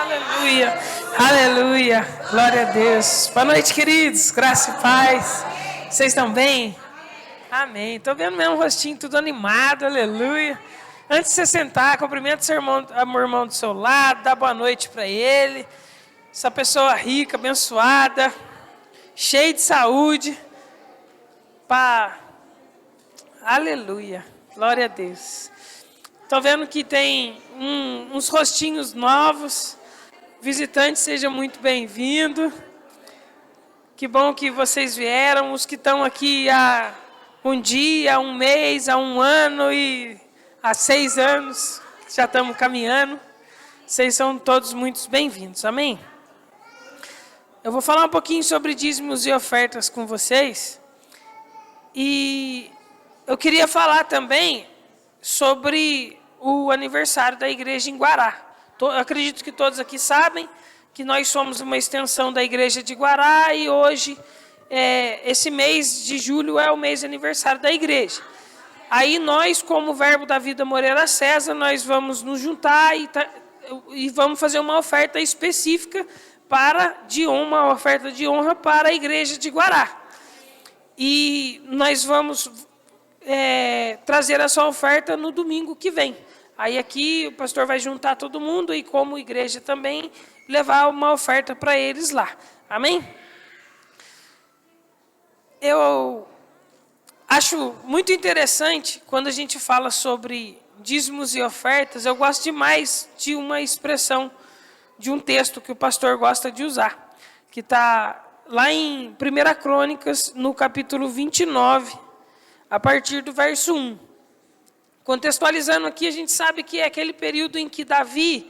Aleluia, aleluia, glória a Deus. Boa noite, queridos, graça e paz. Vocês estão bem? Amém. Estou vendo meu rostinho tudo animado, aleluia. Antes de você sentar, cumprimenta seu irmão do seu lado, dá boa noite para ele. Essa pessoa rica, abençoada, cheia de saúde. Aleluia, glória a Deus. Estou vendo que tem uns rostinhos novos. Visitante, seja muito bem-vindo. Que bom que vocês vieram. Os que estão aqui há um dia, há um mês, há um ano e há 6 anos, já estamos caminhando. Vocês são todos muito bem-vindos, amém? Eu vou falar um pouquinho sobre dízimos e ofertas com vocês. E eu queria falar também sobre o aniversário da igreja em Guará. Eu acredito que todos aqui sabem que nós somos uma extensão da igreja de Guará e hoje, esse mês de julho é o mês de aniversário da igreja. Aí nós, como Verbo da Vida Moreira César, nós vamos nos juntar e vamos fazer uma oferta específica uma oferta de honra para a igreja de Guará. E nós vamos trazer essa oferta no domingo que vem. Aí aqui o pastor vai juntar todo mundo e como igreja também levar uma oferta para eles lá. Amém? Eu acho muito interessante quando a gente fala sobre dízimos e ofertas. Eu gosto demais de uma expressão, de um texto que o pastor gosta de usar, que está lá em 1 Crônicas, no capítulo 29, a partir do verso 1. Contextualizando aqui, a gente sabe que é aquele período em que Davi,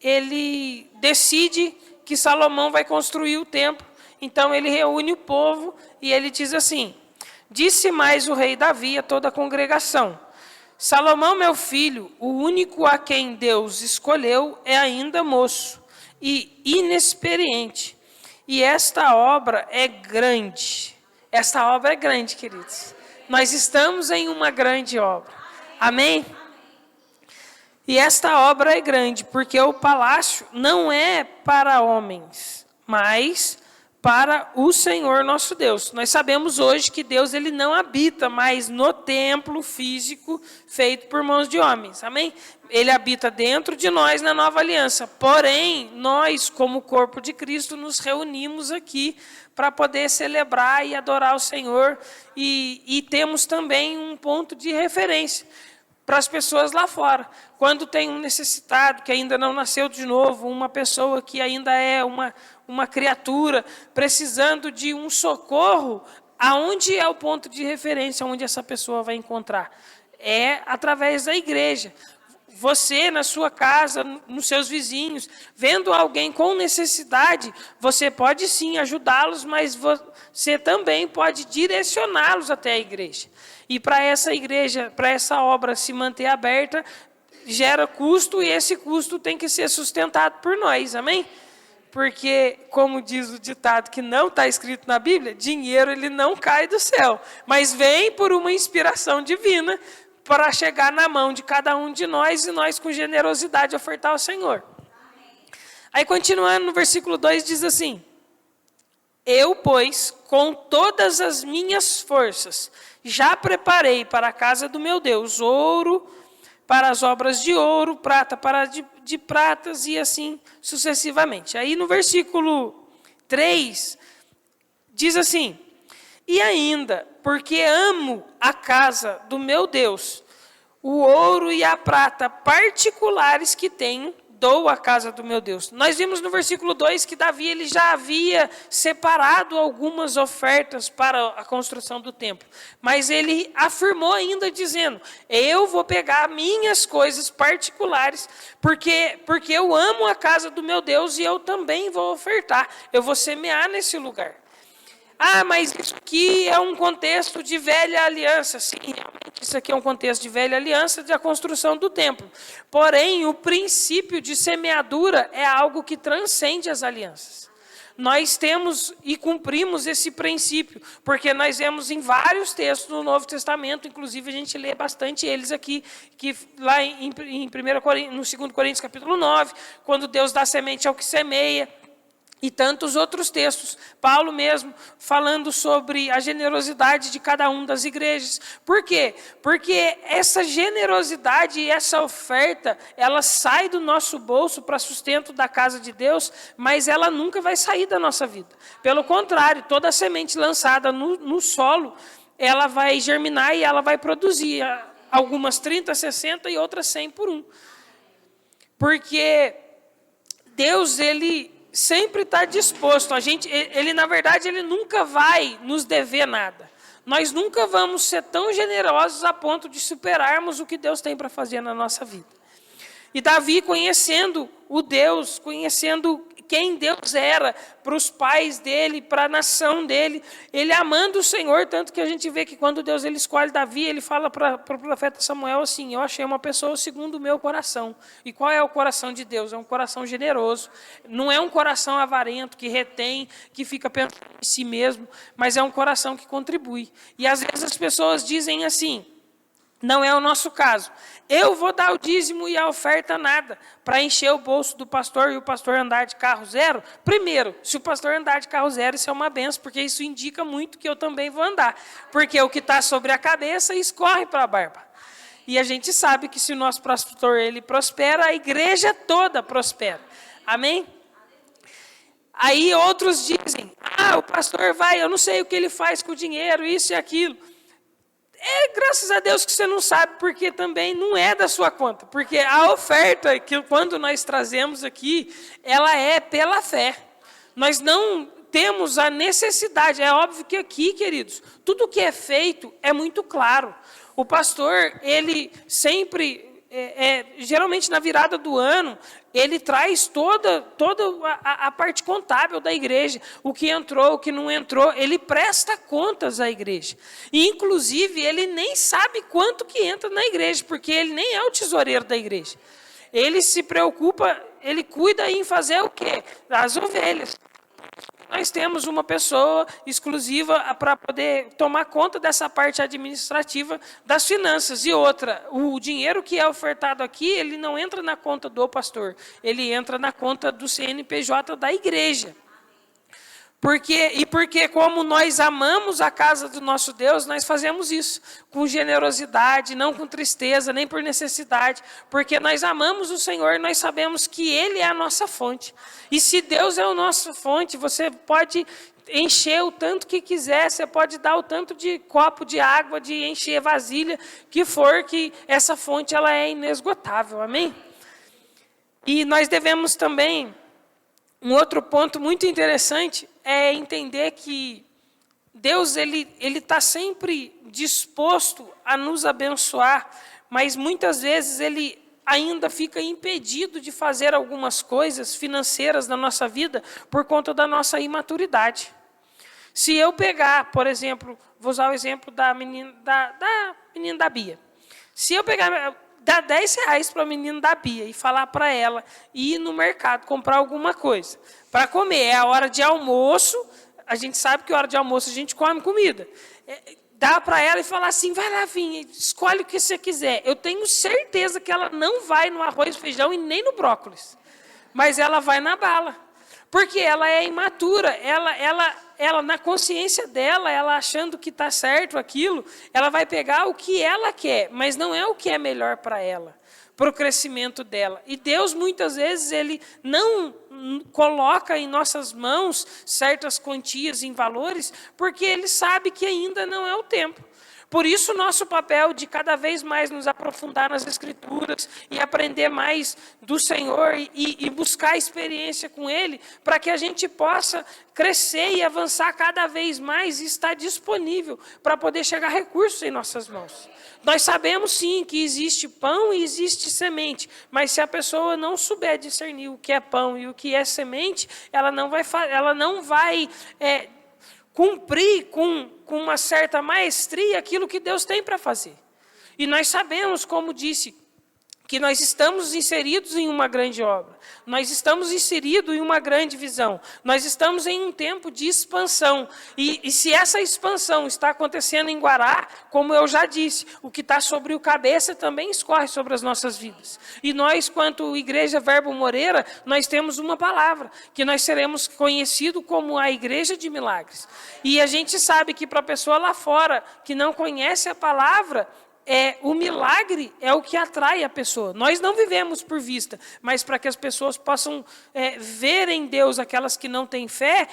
ele decide que Salomão vai construir o templo. Então, ele reúne o povo e ele diz assim: disse mais o rei Davi a toda a congregação: Salomão, meu filho, o único a quem Deus escolheu, é ainda moço e inexperiente. E esta obra é grande. Esta obra é grande, queridos. Nós estamos em uma grande obra. Amém? E esta obra é grande, porque o palácio não é para homens, mas para o Senhor nosso Deus. Nós sabemos hoje que Deus ele não habita mais no templo físico feito por mãos de homens. Amém? Ele habita dentro de nós na nova aliança. Porém, nós, como corpo de Cristo, nos reunimos aqui para poder celebrar e adorar o Senhor. E temos também um ponto de referência para as pessoas lá fora. Quando tem um necessitado que ainda não nasceu de novo, uma pessoa que ainda é uma criatura precisando de um socorro, aonde é o ponto de referência onde essa pessoa vai encontrar? É através da igreja. Você, na sua casa, nos seus vizinhos, vendo alguém com necessidade, você pode sim ajudá-los, mas você também pode direcioná-los até a igreja. E para essa igreja, para essa obra se manter aberta, gera custo e esse custo tem que ser sustentado por nós, amém? Porque, como diz o ditado que não está escrito na Bíblia, dinheiro ele não cai do céu, mas vem por uma inspiração divina para chegar na mão de cada um de nós e nós com generosidade ofertar ao Senhor. Aí continuando no versículo 2 diz assim: eu, pois, com todas as minhas forças, já preparei para a casa do meu Deus ouro para as obras de ouro, prata para de pratas e assim sucessivamente. Aí no versículo 3 diz assim: e ainda, porque amo a casa do meu Deus, o ouro e a prata particulares que tenho, dou à casa do meu Deus. Nós vimos no versículo 2 que Davi ele já havia separado algumas ofertas para a construção do templo. Mas ele afirmou ainda dizendo: eu vou pegar minhas coisas particulares, porque eu amo a casa do meu Deus e eu também vou ofertar. Eu vou semear nesse lugar. Ah, mas isso aqui é um contexto de velha aliança. Sim, realmente isso aqui é um contexto de velha aliança da construção do templo. Porém, o princípio de semeadura é algo que transcende as alianças. nós temos e cumprimos esse princípio, porque nós vemos em vários textos do Novo Testamento, inclusive a gente lê bastante eles aqui, que lá em 1 Coríntios, no 2 Coríntios capítulo 9, quando Deus dá semente ao que semeia, e tantos outros textos, Paulo mesmo falando sobre a generosidade de cada um das igrejas. Por quê? Porque essa generosidade e essa oferta, ela sai do nosso bolso para sustento da casa de Deus, mas ela nunca vai sair da nossa vida. Pelo contrário, toda semente lançada no solo, ela vai germinar e ela vai produzir algumas 30, 60 e outras 100 por um. Porque Deus, ele sempre está disposto. Ele, na verdade, ele nunca vai nos dever nada. Nós nunca vamos ser tão generosos a ponto de superarmos o que Deus tem para fazer na nossa vida. E Davi, conhecendo o Deus, conhecendo quem Deus era para os pais dele, para a nação dele, ele amando o Senhor, tanto que a gente vê que quando Deus ele escolhe Davi, ele fala para o profeta Samuel assim: eu achei uma pessoa segundo o meu coração. E qual é o coração de Deus? É um coração generoso, não é um coração avarento, que retém, que fica pensando em si mesmo, mas é um coração que contribui. E às vezes as pessoas dizem assim: não é o nosso caso. Eu vou dar o dízimo e a oferta nada, para encher o bolso do pastor e o pastor andar de carro zero. Primeiro, se o pastor andar de carro zero, isso é uma benção, porque isso indica muito que eu também vou andar. Porque o que está sobre a cabeça escorre para a barba. E a gente sabe que se o nosso pastor ele prospera, a igreja toda prospera. Amém? Aí outros dizem: o pastor vai, eu não sei o que ele faz com o dinheiro, isso e aquilo. Graças a Deus que você não sabe, porque também não é da sua conta. Porque a oferta, que quando nós trazemos aqui, ela é pela fé. Nós não temos a necessidade. É óbvio que aqui, queridos, tudo que é feito é muito claro. O pastor, ele sempre... geralmente na virada do ano, ele traz toda a parte contábil da igreja, o que entrou, o que não entrou, ele presta contas à igreja. E, inclusive, ele nem sabe quanto que entra na igreja, porque ele nem é o tesoureiro da igreja. Ele se preocupa, ele cuida em fazer o quê? As ovelhas. Nós temos uma pessoa exclusiva para poder tomar conta dessa parte administrativa das finanças. E outra, o dinheiro que é ofertado aqui, ele não entra na conta do pastor, ele entra na conta do CNPJ da igreja. Porque como nós amamos a casa do nosso Deus, nós fazemos isso com generosidade, não com tristeza, nem por necessidade, porque nós amamos o Senhor, nós sabemos que Ele é a nossa fonte. E se Deus é a nossa fonte, você pode encher o tanto que quiser, você pode dar o tanto de copo de água, de encher vasilha, que for, que essa fonte ela é inesgotável, amém? E nós devemos também, um outro ponto muito interessante, é entender que Deus ele está sempre disposto a nos abençoar, mas muitas vezes Ele ainda fica impedido de fazer algumas coisas financeiras na nossa vida por conta da nossa imaturidade. Se eu pegar, por exemplo, vou usar o exemplo da menina da Bia. Se eu pegar... dar R$10 para a menina da Bia e falar para ela ir no mercado comprar alguma coisa para comer. É a hora de almoço, a gente sabe que a hora de almoço a gente come comida. Dá para ela e falar assim: vai lá, Vinha, escolhe o que você quiser. Eu tenho certeza que ela não vai no arroz, feijão e nem no brócolis. Mas ela vai na bala. Porque ela é imatura, ela na consciência dela, ela achando que está certo aquilo, ela vai pegar o que ela quer, mas não é o que é melhor para ela, para o crescimento dela. E Deus, muitas vezes, Ele não coloca em nossas mãos certas quantias em valores, porque Ele sabe que ainda não é o tempo. Por isso, nosso papel de cada vez mais nos aprofundar nas Escrituras e aprender mais do Senhor e buscar experiência com Ele, para que a gente possa crescer e avançar cada vez mais e estar disponível para poder chegar recursos em nossas mãos. Nós sabemos, sim, que existe pão e existe semente, mas se a pessoa não souber discernir o que é pão e o que é semente, ela não vai cumprir com uma certa maestria aquilo que Deus tem para fazer. E nós sabemos, como disse, que nós estamos inseridos em uma grande obra, nós estamos inseridos em uma grande visão, nós estamos em um tempo de expansão, e se essa expansão está acontecendo em Guará, como eu já disse, o que está sobre o cabeça também escorre sobre as nossas vidas, e nós, quanto Igreja Verbo Moreira, nós temos uma palavra, que nós seremos conhecidos como a Igreja de Milagres, e a gente sabe que para a pessoa lá fora, que não conhece a palavra, o milagre é o que atrai a pessoa. Nós não vivemos por vista, mas para que as pessoas possam ver em Deus, aquelas que não têm fé,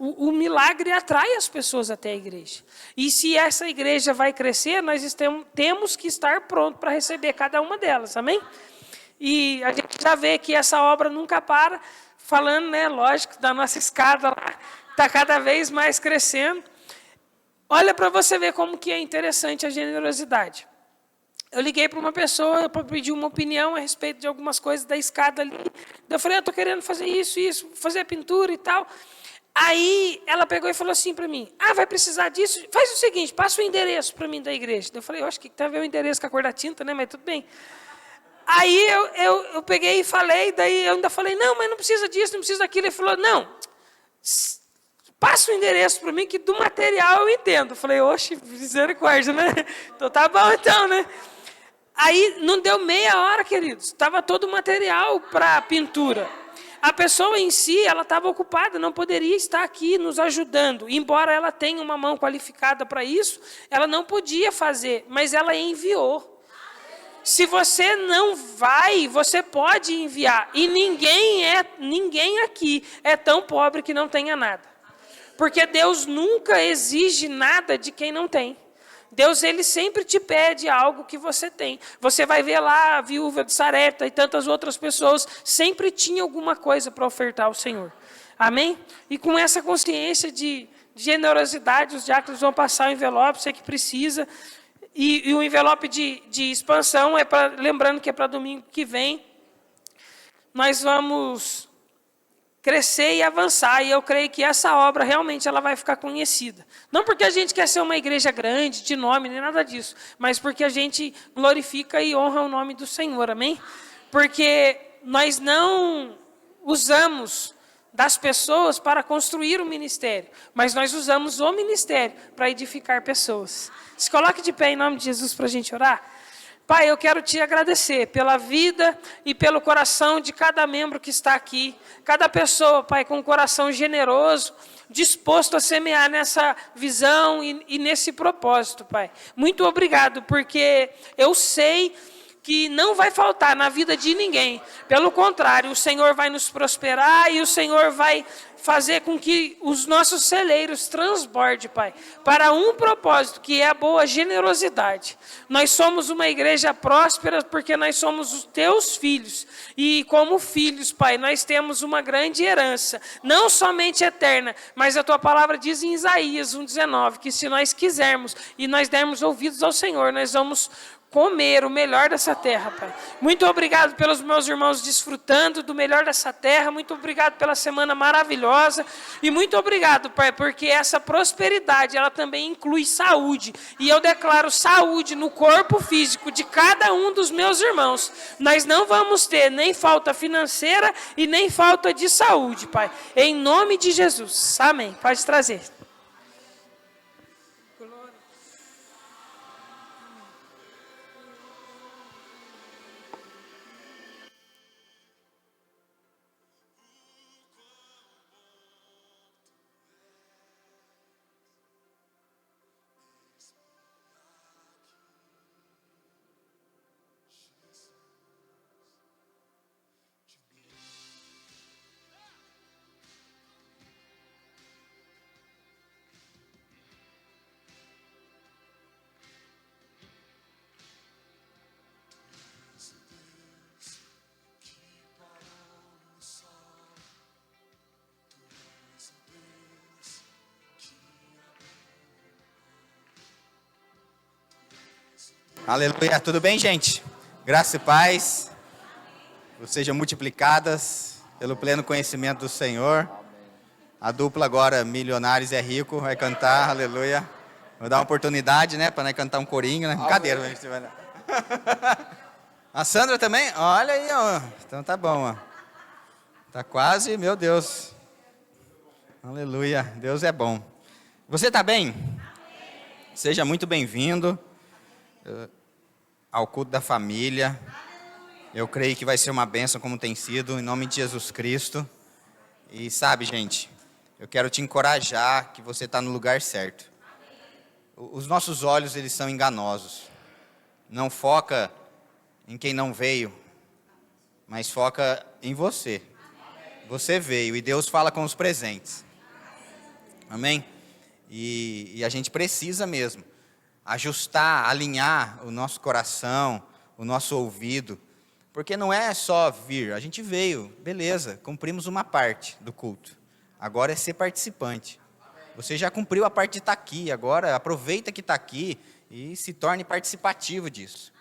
o milagre atrai as pessoas até a igreja. E se essa igreja vai crescer, nós temos que estar prontos para receber cada uma delas, amém? E a gente já vê que essa obra nunca para, falando, né, lógico, da nossa escada lá, está cada vez mais crescendo. Olha para você ver como que é interessante a generosidade. Eu liguei para uma pessoa para pedir uma opinião a respeito de algumas coisas da escada ali. Eu falei, eu estou querendo fazer isso, fazer a pintura e tal. Aí ela pegou e falou assim para mim, vai precisar disso? Faz o seguinte, passa o endereço para mim da igreja. Eu falei, eu acho que tem a ver o endereço com a cor da tinta, né? Mas tudo bem. Aí eu peguei e falei, daí eu ainda falei, não, mas não precisa disso, não precisa daquilo. Ele falou, não, passa o endereço para mim, que do material eu entendo. Eu falei, oxe, misericórdia, né? Então tá bom então, né? Aí não deu meia hora, queridos. Estava todo o material para pintura. A pessoa em si, ela estava ocupada, não poderia estar aqui nos ajudando. Embora ela tenha uma mão qualificada para isso, ela não podia fazer, mas ela enviou. Se você não vai, você pode enviar. E ninguém aqui é tão pobre que não tenha nada. Porque Deus nunca exige nada de quem não tem. Deus, ele sempre te pede algo que você tem. Você vai ver lá a viúva de Sarepta e tantas outras pessoas, sempre tinha alguma coisa para ofertar ao Senhor. Amém? E com essa consciência de generosidade, os diáconos vão passar o envelope, você que precisa. E o envelope de expansão, lembrando que é para domingo que vem, nós vamos crescer e avançar, e eu creio que essa obra realmente ela vai ficar conhecida. Não porque a gente quer ser uma igreja grande, de nome, nem nada disso, mas porque a gente glorifica e honra o nome do Senhor, amém? Porque nós não usamos das pessoas para construir o ministério, mas nós usamos o ministério para edificar pessoas. Se coloque de pé em nome de Jesus para a gente orar. Pai, eu quero te agradecer pela vida e pelo coração de cada membro que está aqui. Cada pessoa, Pai, com um coração generoso, disposto a semear nessa visão e nesse propósito, Pai. Muito obrigado, porque eu sei que não vai faltar na vida de ninguém. Pelo contrário, o Senhor vai nos prosperar e o Senhor vai fazer com que os nossos celeiros transbordem, Pai, para um propósito, que é a boa generosidade. Nós somos uma igreja próspera porque nós somos os teus filhos. E como filhos, Pai, nós temos uma grande herança, não somente eterna, mas a tua palavra diz em Isaías 1,19, que se nós quisermos e nós dermos ouvidos ao Senhor, nós vamos comer o melhor dessa terra, Pai. Muito obrigado pelos meus irmãos desfrutando do melhor dessa terra. Muito obrigado pela semana maravilhosa. E muito obrigado, Pai, porque essa prosperidade, ela também inclui saúde. E eu declaro saúde no corpo físico de cada um dos meus irmãos. Nós não vamos ter nem falta financeira e nem falta de saúde, Pai. Em nome de Jesus. Amém. Pode trazer. Aleluia, tudo bem, gente? Graça e paz, sejam multiplicadas pelo pleno conhecimento do Senhor. A dupla agora, Milionários é Rico, vai cantar, aleluia. Vou dar uma oportunidade, né, para nós cantar um corinho, né? Brincadeira, a gente vai... A Sandra também? Olha aí, ó. Então tá bom, ó. Tá quase, meu Deus. Aleluia, Deus é bom. Você está bem? Seja muito bem-vindo ao culto da família. Eu creio que vai ser uma bênção como tem sido, em nome de Jesus Cristo. E sabe, gente, eu quero te encorajar que você está no lugar certo. Os nossos olhos, eles são enganosos. Não foca em quem não veio, mas foca em você. Você veio e Deus fala com os presentes. Amém? E a gente precisa mesmo ajustar, alinhar o nosso coração, o nosso ouvido, porque não é só vir, a gente veio, beleza, cumprimos uma parte do culto, agora é ser participante. Você já cumpriu a parte de estar aqui, agora aproveita que está aqui e se torne participativo disso.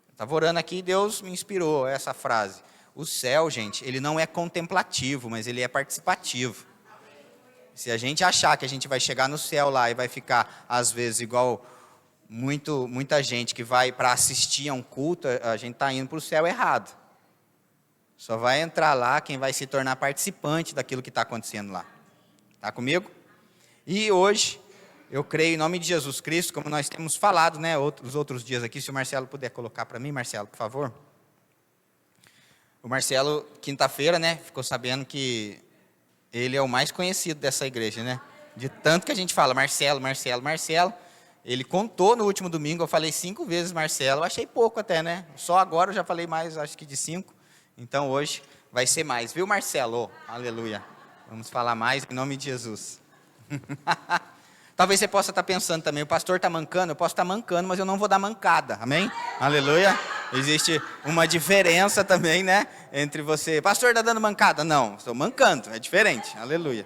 Eu estava orando aqui e Deus me inspirou essa frase. O céu, gente, ele não é contemplativo, mas ele é participativo. Se a gente achar que a gente vai chegar no céu lá e vai ficar, às vezes, igual muita gente que vai para assistir a um culto, a gente está indo para o céu errado. Só vai entrar lá quem vai se tornar participante daquilo que está acontecendo lá. Está comigo? E hoje, eu creio em nome de Jesus Cristo, como nós temos falado, né, os outros dias aqui, se o Marcelo puder colocar para mim, Marcelo, por favor. O Marcelo, quinta-feira, né, ficou sabendo que ele é o mais conhecido dessa igreja, né? De tanto que a gente fala, Marcelo, Marcelo, Marcelo. Ele contou no último domingo, eu falei 5 vezes Marcelo, eu achei pouco até, né? Só agora eu já falei mais, acho que de 5. Então hoje vai ser mais, viu, Marcelo? Oh, aleluia. Vamos falar mais em nome de Jesus. Talvez você possa estar pensando também, o pastor está mancando, eu posso estar mancando, mas eu não vou dar mancada, amém? Aleluia. Existe uma diferença também, né? Entre você, pastor, está dando mancada? Não, estou mancando, é diferente, aleluia.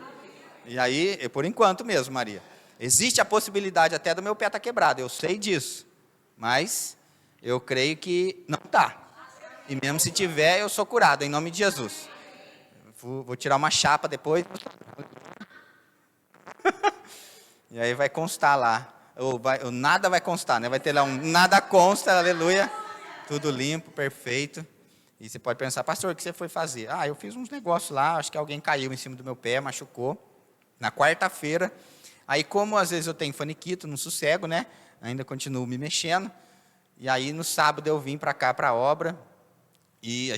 E aí, por enquanto mesmo, Maria. Existe a possibilidade até do meu pé estar quebrado, eu sei disso. Mas eu creio que não está. E mesmo se tiver, eu sou curado, em nome de Jesus. Vou tirar uma chapa depois. E aí vai constar lá. Ou nada vai constar, né? Vai ter lá um nada consta, aleluia. Tudo limpo, perfeito. E você pode pensar, pastor, o que você foi fazer? Eu fiz uns negócios lá, acho que alguém caiu em cima do meu pé, machucou. Na quarta-feira, aí como às vezes eu tenho faniquito, não sossego, né? Ainda continuo me mexendo. E aí no sábado eu vim para cá, para a obra. E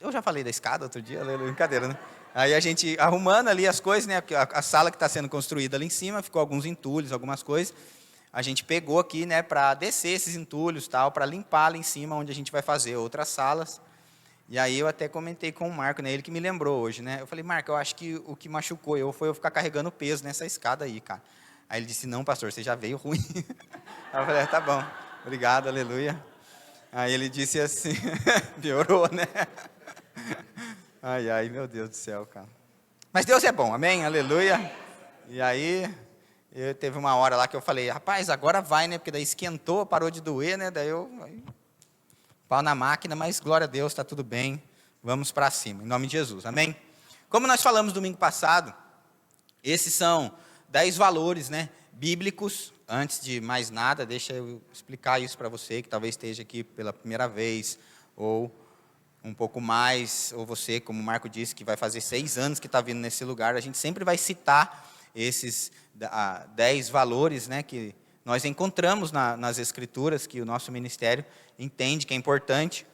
eu já falei da escada outro dia, brincadeira, né? Aí a gente arrumando ali as coisas, né? A sala que está sendo construída ali em cima, ficou alguns entulhos, algumas coisas. A gente pegou aqui, né, para descer esses entulhos, tal, para limpar lá em cima, onde a gente vai fazer outras salas. E aí eu até comentei com o Marco, né, ele que me lembrou hoje, né? Eu falei, Marco, eu acho que o que machucou foi eu ficar carregando peso nessa escada aí, cara. Aí ele disse, não, pastor, você já veio ruim. Aí eu falei, tá bom, obrigado, aleluia. Aí ele disse assim, piorou, né? Ai, meu Deus do céu, cara. Mas Deus é bom, amém, aleluia. E aí, teve uma hora lá que eu falei, rapaz, agora vai, né? Porque daí esquentou, parou de doer, né? Daí pau na máquina, mas glória a Deus, está tudo bem. Vamos para cima, em nome de Jesus, amém? Como nós falamos domingo passado, esses são 10 valores, né, bíblicos. Antes de mais nada, deixa eu explicar isso para você, que talvez esteja aqui pela primeira vez, ou um pouco mais, ou você, como o Marco disse, que vai fazer 6 anos que está vindo nesse lugar. A gente sempre vai citar esses 10 valores, né, que nós encontramos nas Escrituras, que o nosso ministério entende que é importante,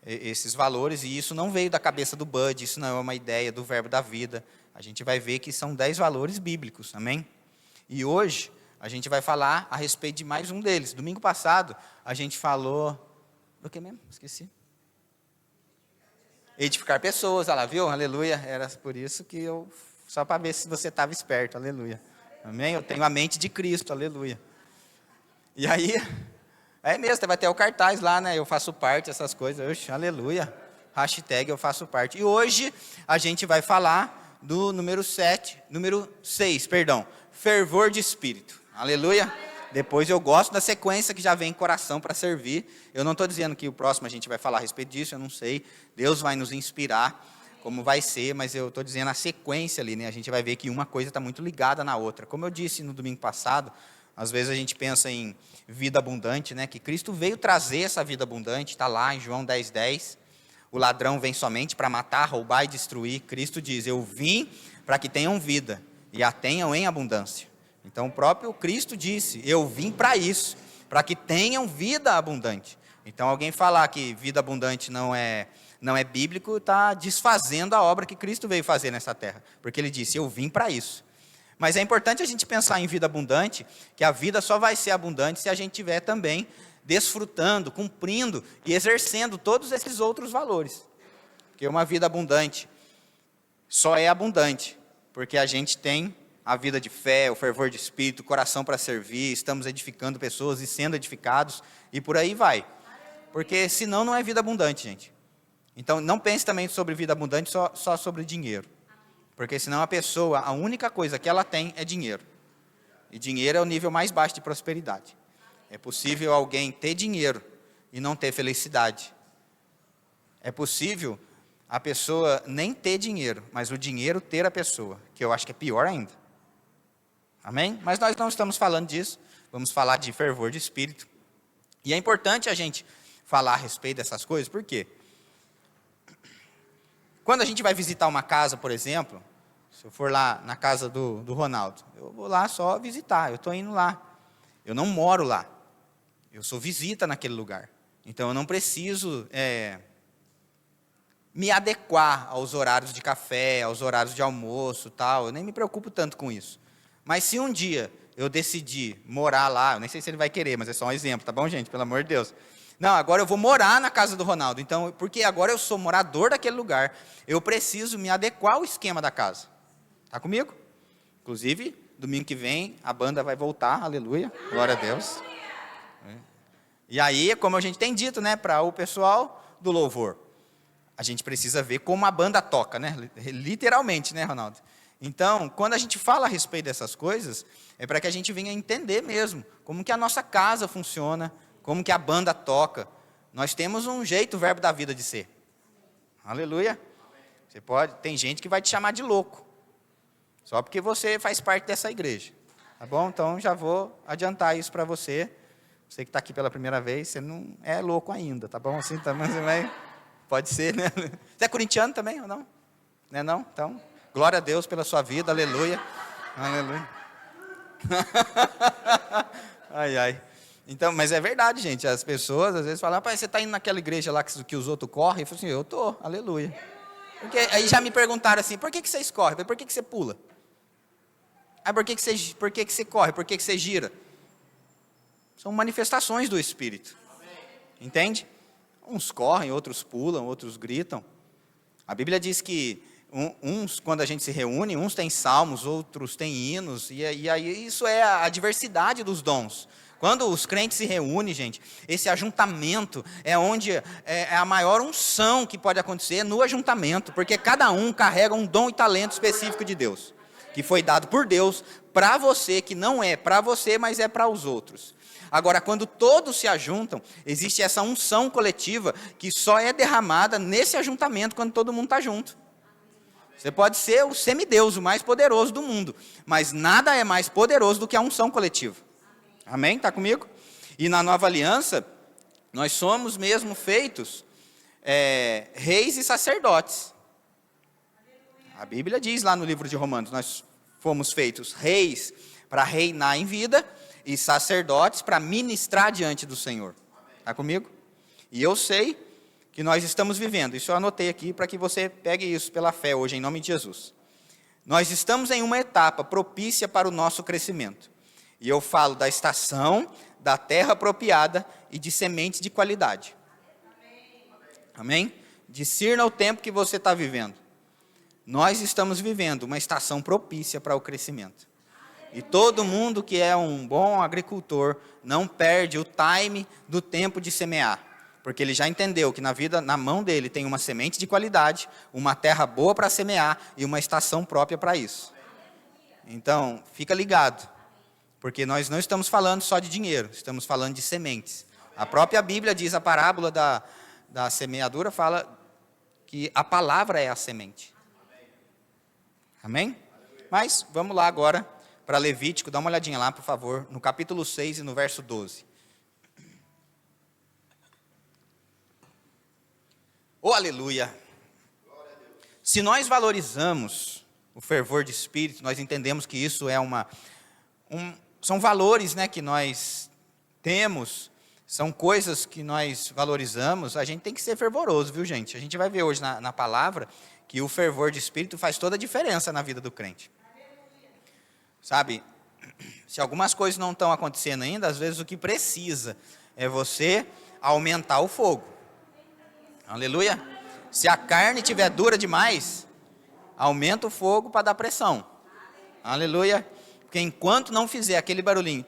esses valores, e isso não veio da cabeça do Bud, isso não é uma ideia do Verbo da Vida. A gente vai ver que são 10 valores bíblicos, amém? E hoje, a gente vai falar a respeito de mais um deles. Domingo passado, a gente falou... Do que mesmo? Esqueci. Edificar pessoas, olha lá, viu? Aleluia. Era por isso que eu... Só para ver se você estava esperto, aleluia. Amém? Eu tenho a mente de Cristo, aleluia. E aí, é mesmo, vai ter o cartaz lá, né? Eu faço parte, essas coisas. Oxe, aleluia. Hashtag eu faço parte. E hoje, a gente vai falar do número 6, fervor de espírito. Aleluia. Depois eu gosto da sequência que já vem em coração para servir. Eu não estou dizendo que o próximo a gente vai falar a respeito disso, eu não sei. Deus vai nos inspirar como vai ser, mas eu estou dizendo a sequência ali, né? A gente vai ver que uma coisa está muito ligada na outra. Como eu disse no domingo passado, Às vezes a gente pensa em vida abundante, né? Que Cristo veio trazer essa vida abundante, está lá em João 10:10. O ladrão vem somente para matar, roubar e destruir. Cristo diz, eu vim para que tenham vida e a tenham em abundância. Então o próprio Cristo disse, eu vim para isso, para que tenham vida abundante. Então alguém falar que vida abundante não é bíblico, está desfazendo a obra que Cristo veio fazer nessa terra. Porque ele disse, eu vim para isso. Mas é importante a gente pensar em vida abundante, que a vida só vai ser abundante se a gente estiver também desfrutando, cumprindo e exercendo todos esses outros valores. Porque uma vida abundante só é abundante porque a gente tem a vida de fé, o fervor de espírito, o coração para servir, estamos edificando pessoas e sendo edificados, e por aí vai. Porque senão não é vida abundante, gente. Então não pense também sobre vida abundante só sobre dinheiro. Porque senão a pessoa, a única coisa que ela tem é dinheiro. E dinheiro é o nível mais baixo de prosperidade. É possível alguém ter dinheiro e não ter felicidade. É possível a pessoa nem ter dinheiro, mas o dinheiro ter a pessoa, que eu acho que é pior ainda. Amém? Mas nós não estamos falando disso, vamos falar de fervor de espírito. E é importante a gente falar a respeito dessas coisas, por quê? Quando a gente vai visitar uma casa, por exemplo, se eu for lá na casa do Ronaldo, eu vou lá só visitar, eu estou indo lá. Eu não moro lá, eu sou visita naquele lugar. Então eu não preciso me adequar aos horários de café, aos horários de almoço, tal. Eu nem me preocupo tanto com isso. Mas se um dia eu decidir morar lá, eu nem sei se ele vai querer, mas é só um exemplo, tá bom, gente? Pelo amor de Deus. Não, agora eu vou morar na casa do Ronaldo. Então, porque agora eu sou morador daquele lugar, eu preciso me adequar ao esquema da casa. Tá comigo? Inclusive, domingo que vem, a banda vai voltar, aleluia, glória a Deus. E aí, como a gente tem dito, né, para o pessoal do louvor, a gente precisa ver como a banda toca, né? Literalmente, né, Ronaldo? Então, quando a gente fala a respeito dessas coisas, é para que a gente venha entender mesmo como que a nossa casa funciona, como que a banda toca. Nós temos um jeito, o verbo da vida de ser. Aleluia. Tem gente que vai te chamar de louco, só porque você faz parte dessa igreja. Tá bom? Então, já vou adiantar isso para você. Você que está aqui pela primeira vez, você não é louco ainda, tá bom? Assim, também você vai... Pode ser, né? Você é corintiano também ou não? Não é não? Então, glória a Deus pela sua vida, aleluia. Aleluia. Ai, ai. Então, mas é verdade, gente. As pessoas às vezes falam, rapaz, você está indo naquela igreja lá que os outros correm? Eu falo assim, eu estou, aleluia. Porque aí já me perguntaram assim, por que vocês correm? Por que você pula? Ah, por que você corre? Por que você gira? São manifestações do Espírito. Entende? Uns correm, outros pulam, outros gritam. A Bíblia diz que uns, quando a gente se reúne, uns têm salmos, outros têm hinos, e aí isso é a diversidade dos dons. Quando os crentes se reúnem, gente, esse ajuntamento é onde é a maior unção que pode acontecer no ajuntamento, porque cada um carrega um dom e talento específico de Deus, que foi dado por Deus para você, que não é para você, mas é para os outros. Agora, quando todos se ajuntam, existe essa unção coletiva que só é derramada nesse ajuntamento, quando todo mundo está junto. Você pode ser o semideus, o mais poderoso do mundo, mas nada é mais poderoso do que a unção coletiva. Amém? Está comigo? E na nova aliança, nós somos mesmo feitos reis e sacerdotes. A Bíblia diz lá no livro de Romanos, nós fomos feitos reis para reinar em vida, e sacerdotes para ministrar diante do Senhor. Está comigo? E eu sei que nós estamos vivendo, isso eu anotei aqui para que você pegue isso pela fé hoje, em nome de Jesus. Nós estamos em uma etapa propícia para o nosso crescimento. E eu falo da estação, da terra apropriada e de semente de qualidade. Amém? Discirna o tempo que você está vivendo. Nós estamos vivendo uma estação propícia para o crescimento. E todo mundo que é um bom agricultor não perde o time do tempo de semear. Porque ele já entendeu que na mão dele tem uma semente de qualidade, uma terra boa para semear e uma estação própria para isso. Então, fica ligado. Porque nós não estamos falando só de dinheiro, estamos falando de sementes. A própria Bíblia diz, a parábola da semeadura fala que a palavra é a semente. Amém? Mas, vamos lá agora para Levítico, dá uma olhadinha lá, por favor, no capítulo 6 e no verso 12. Oh, aleluia! Se nós valorizamos o fervor de espírito, nós entendemos que isso é são valores, né, que nós temos, são coisas que nós valorizamos, a gente tem que ser fervoroso, viu, gente? A gente vai ver hoje na palavra que o fervor de espírito faz toda a diferença na vida do crente. Sabe, se algumas coisas não estão acontecendo ainda, às vezes o que precisa é você aumentar o fogo. Aleluia! Se a carne estiver dura demais, aumenta o fogo para dar pressão. Aleluia! Porque enquanto não fizer aquele barulhinho,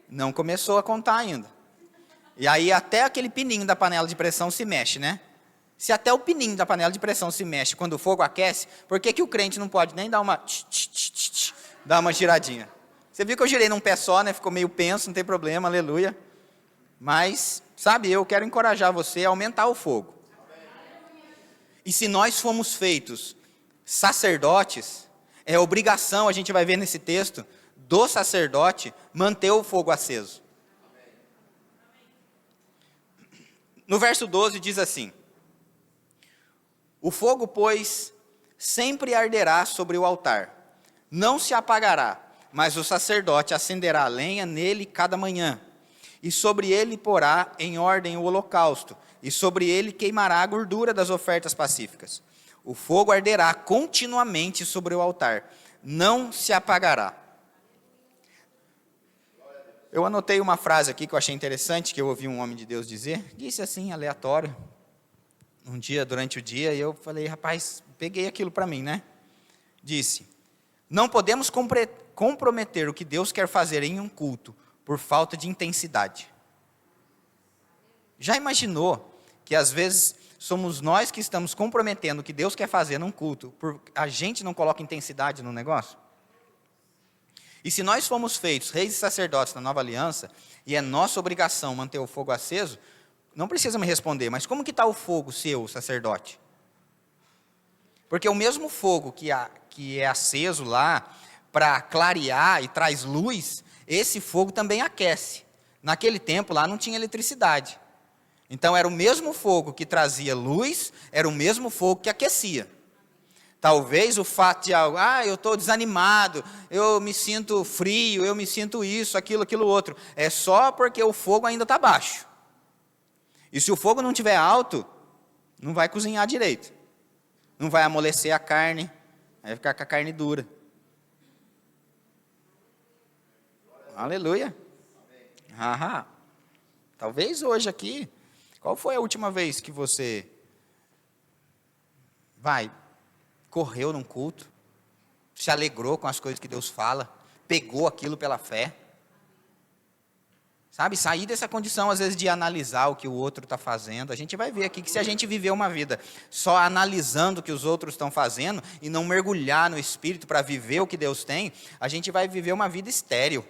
não começou a contar ainda. E aí até aquele pininho da panela de pressão se mexe, né? Se até o pininho da panela de pressão se mexe quando o fogo aquece, por que o crente não pode nem dar uma giradinha? Você viu que eu girei num pé só, né? Ficou meio penso, não tem problema, aleluia. Mas, sabe, eu quero encorajar você a aumentar o fogo. E se nós fomos feitos sacerdotes, é obrigação, a gente vai ver nesse texto, do sacerdote manter o fogo aceso. No verso 12 diz assim: o fogo, pois, sempre arderá sobre o altar, não se apagará, mas o sacerdote acenderá a lenha nele cada manhã, e sobre ele porá em ordem o holocausto, e sobre ele queimará a gordura das ofertas pacíficas. O fogo arderá continuamente sobre o altar, não se apagará. Eu anotei uma frase aqui que eu achei interessante, que eu ouvi um homem de Deus dizer, disse assim, aleatório, um dia, durante o dia, e eu falei, rapaz, peguei aquilo para mim, né? Disse: não podemos comprometer o que Deus quer fazer em um culto por falta de intensidade. Já imaginou que às vezes somos nós que estamos comprometendo o que Deus quer fazer num culto, porque a gente não coloca intensidade no negócio? E se nós fomos feitos reis e sacerdotes na nova aliança, e é nossa obrigação manter o fogo aceso, não precisa me responder, mas como que está o fogo seu, sacerdote? Porque o mesmo fogo que é aceso lá, para clarear e traz luz, esse fogo também aquece. Naquele tempo lá não tinha eletricidade. Então era o mesmo fogo que trazia luz, era o mesmo fogo que aquecia. Talvez o fato de algo, eu estou desanimado, eu me sinto frio, eu me sinto isso, aquilo outro, é só porque o fogo ainda está baixo. E se o fogo não estiver alto, não vai cozinhar direito. Não vai amolecer a carne, vai ficar com a carne dura. Aleluia. Talvez hoje aqui, qual foi a última vez que você correu num culto, se alegrou com as coisas que Deus fala, pegou aquilo pela fé? Sabe, sair dessa condição, às vezes, de analisar o que o outro está fazendo. A gente vai ver aqui que se a gente viver uma vida só analisando o que os outros estão fazendo e não mergulhar no Espírito para viver o que Deus tem, a gente vai viver uma vida estéril.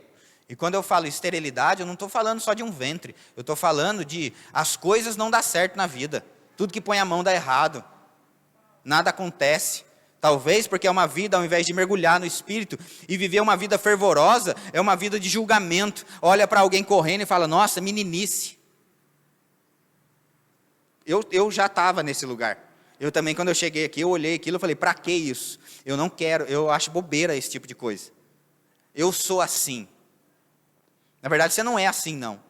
E quando eu falo esterilidade, eu não estou falando só de um ventre. Eu estou falando de as coisas não dão certo na vida. Tudo que põe a mão dá errado. Nada acontece. Talvez porque é uma vida, ao invés de mergulhar no Espírito e viver uma vida fervorosa, é uma vida de julgamento. Olha para alguém correndo e fala, nossa, meninice. Eu já estava nesse lugar. Eu também, quando eu cheguei aqui, eu olhei aquilo e falei, para que isso? Eu não quero, eu acho bobeira esse tipo de coisa. Eu sou assim. Na verdade, você não é assim, não.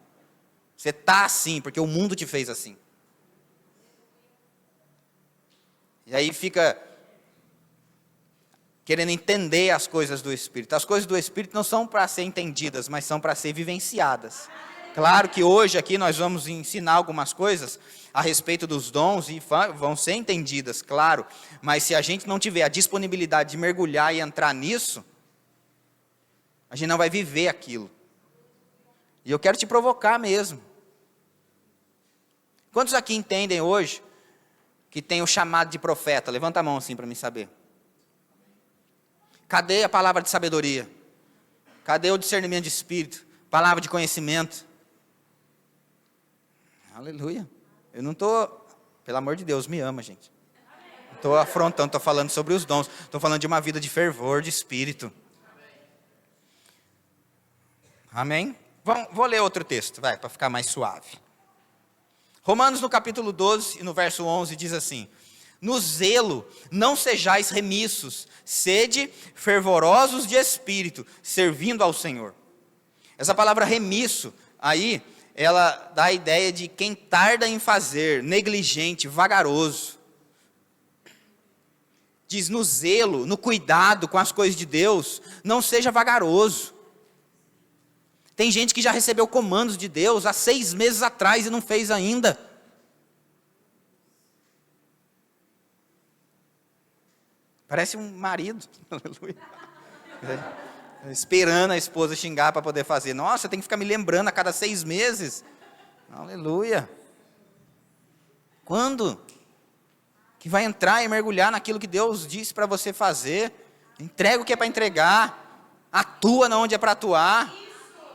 Você está assim, porque o mundo te fez assim. E aí fica querendo entender as coisas do Espírito. As coisas do Espírito não são para ser entendidas, mas são para ser vivenciadas. Claro que hoje aqui nós vamos ensinar algumas coisas a respeito dos dons e vão ser entendidas, claro. Mas se a gente não tiver a disponibilidade de mergulhar e entrar nisso, a gente não vai viver aquilo. E eu quero te provocar mesmo. Quantos aqui entendem hoje que tem o chamado de profeta? Levanta a mão assim para mim saber. Cadê a palavra de sabedoria? Cadê o discernimento de espírito? Palavra de conhecimento? Aleluia. Eu não estou, pelo amor de Deus, me ama, gente. Não Estou afrontando, estou falando sobre os dons. Estou falando de uma vida de fervor, de espírito. Amém? Vou ler outro texto, para ficar mais suave. Romanos no capítulo 12 e no verso 11 diz assim: no zelo não sejais remissos, sede fervorosos de espírito, servindo ao Senhor. Essa palavra remisso, aí, ela dá a ideia de quem tarda em fazer, negligente, vagaroso. Diz no zelo, no cuidado com as coisas de Deus, não seja vagaroso. Tem gente que já recebeu comandos de Deus há 6 meses atrás e não fez ainda. Parece um marido, aleluia. Esperando a esposa xingar para poder fazer. Nossa, tem que ficar me lembrando a cada 6 meses. Aleluia. Quando que vai entrar e mergulhar naquilo que Deus disse para você fazer? Entrega o que é para entregar. Atua onde é para atuar.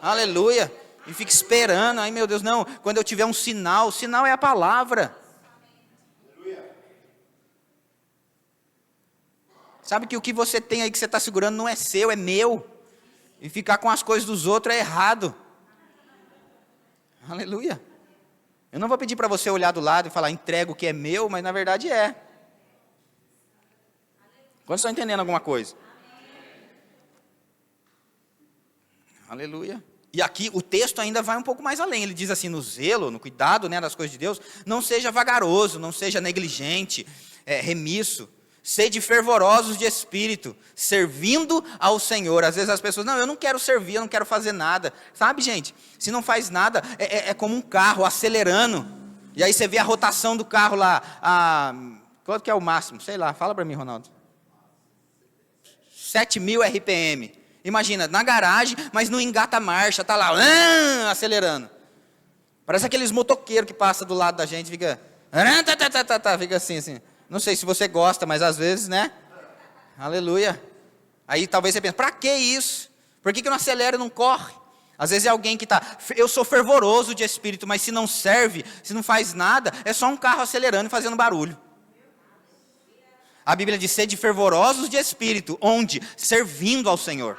Aleluia. E fica esperando. Ai meu Deus, não. Quando eu tiver um sinal, o sinal é a palavra. Sabe que o que você tem aí que você está segurando não é seu, é meu. E ficar com as coisas dos outros é errado. Aleluia. Eu não vou pedir para você olhar do lado e falar, entrega o que é meu, mas na verdade é. Quantos estão entendendo alguma coisa? Aleluia. E aqui o texto ainda vai um pouco mais além. Ele diz assim, no zelo, no cuidado, né, das coisas de Deus, não seja vagaroso, não seja negligente, remisso. Sede fervorosos de espírito, servindo ao Senhor. Às vezes as pessoas, não, eu não quero servir, eu não quero fazer nada. Sabe, gente, se não faz nada, é como um carro acelerando. E aí você vê a rotação do carro lá, quanto que é o máximo? Sei lá, fala para mim, Ronaldo. 7.000 RPM. Imagina, na garagem, mas não engata a marcha, tá lá, acelerando. Parece aqueles motoqueiros que passam do lado da gente, fica assim. Não sei se você gosta, mas às vezes, né? Aleluia. Aí talvez você pense, para que isso? Por que não acelera e não corre? Às vezes é alguém que está, eu sou fervoroso de espírito, mas se não serve, se não faz nada, é só um carro acelerando e fazendo barulho. A Bíblia diz, sede fervorosos de espírito, onde? Servindo ao Senhor.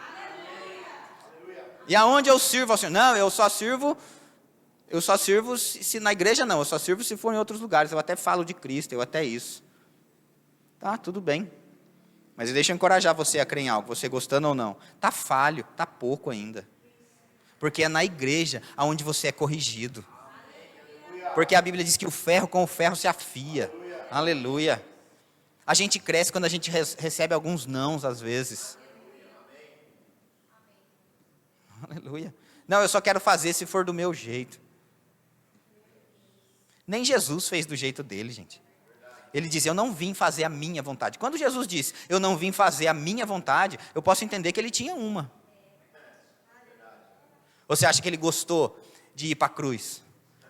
E aonde eu sirvo ao Senhor? Não, eu só sirvo se na igreja não, eu só sirvo se for em outros lugares, eu até falo de Cristo, eu até isso. Tá, tudo bem. Mas deixa eu encorajar você a crer em algo, você gostando ou não. Tá falho, tá pouco ainda. Porque é na igreja onde você é corrigido. Porque a Bíblia diz que o ferro com o ferro se afia. Aleluia. A gente cresce quando a gente recebe alguns nãos às vezes. Aleluia. Não, eu só quero fazer se for do meu jeito. Nem Jesus fez do jeito dele, gente. Ele diz, eu não vim fazer a minha vontade. Quando Jesus disse, eu não vim fazer a minha vontade, eu posso entender que ele tinha uma. Você acha que ele gostou de ir para a cruz?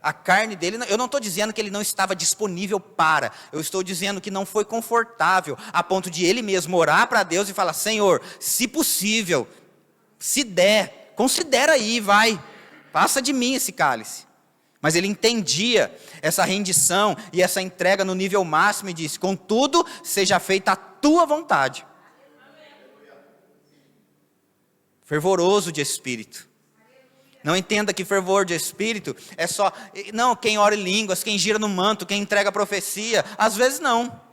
A carne dele, eu não estou dizendo que ele não estava disponível para. Eu estou dizendo que não foi confortável, a ponto de ele mesmo orar para Deus e falar, Senhor, se possível, se der, considera aí, vai. Passa de mim esse cálice. Mas ele entendia essa rendição e essa entrega no nível máximo e disse, contudo, seja feita a tua vontade. Fervoroso de espírito. Não entenda que fervor de espírito é só, não, quem ora em línguas, quem gira no manto, quem entrega a profecia. Às vezes não.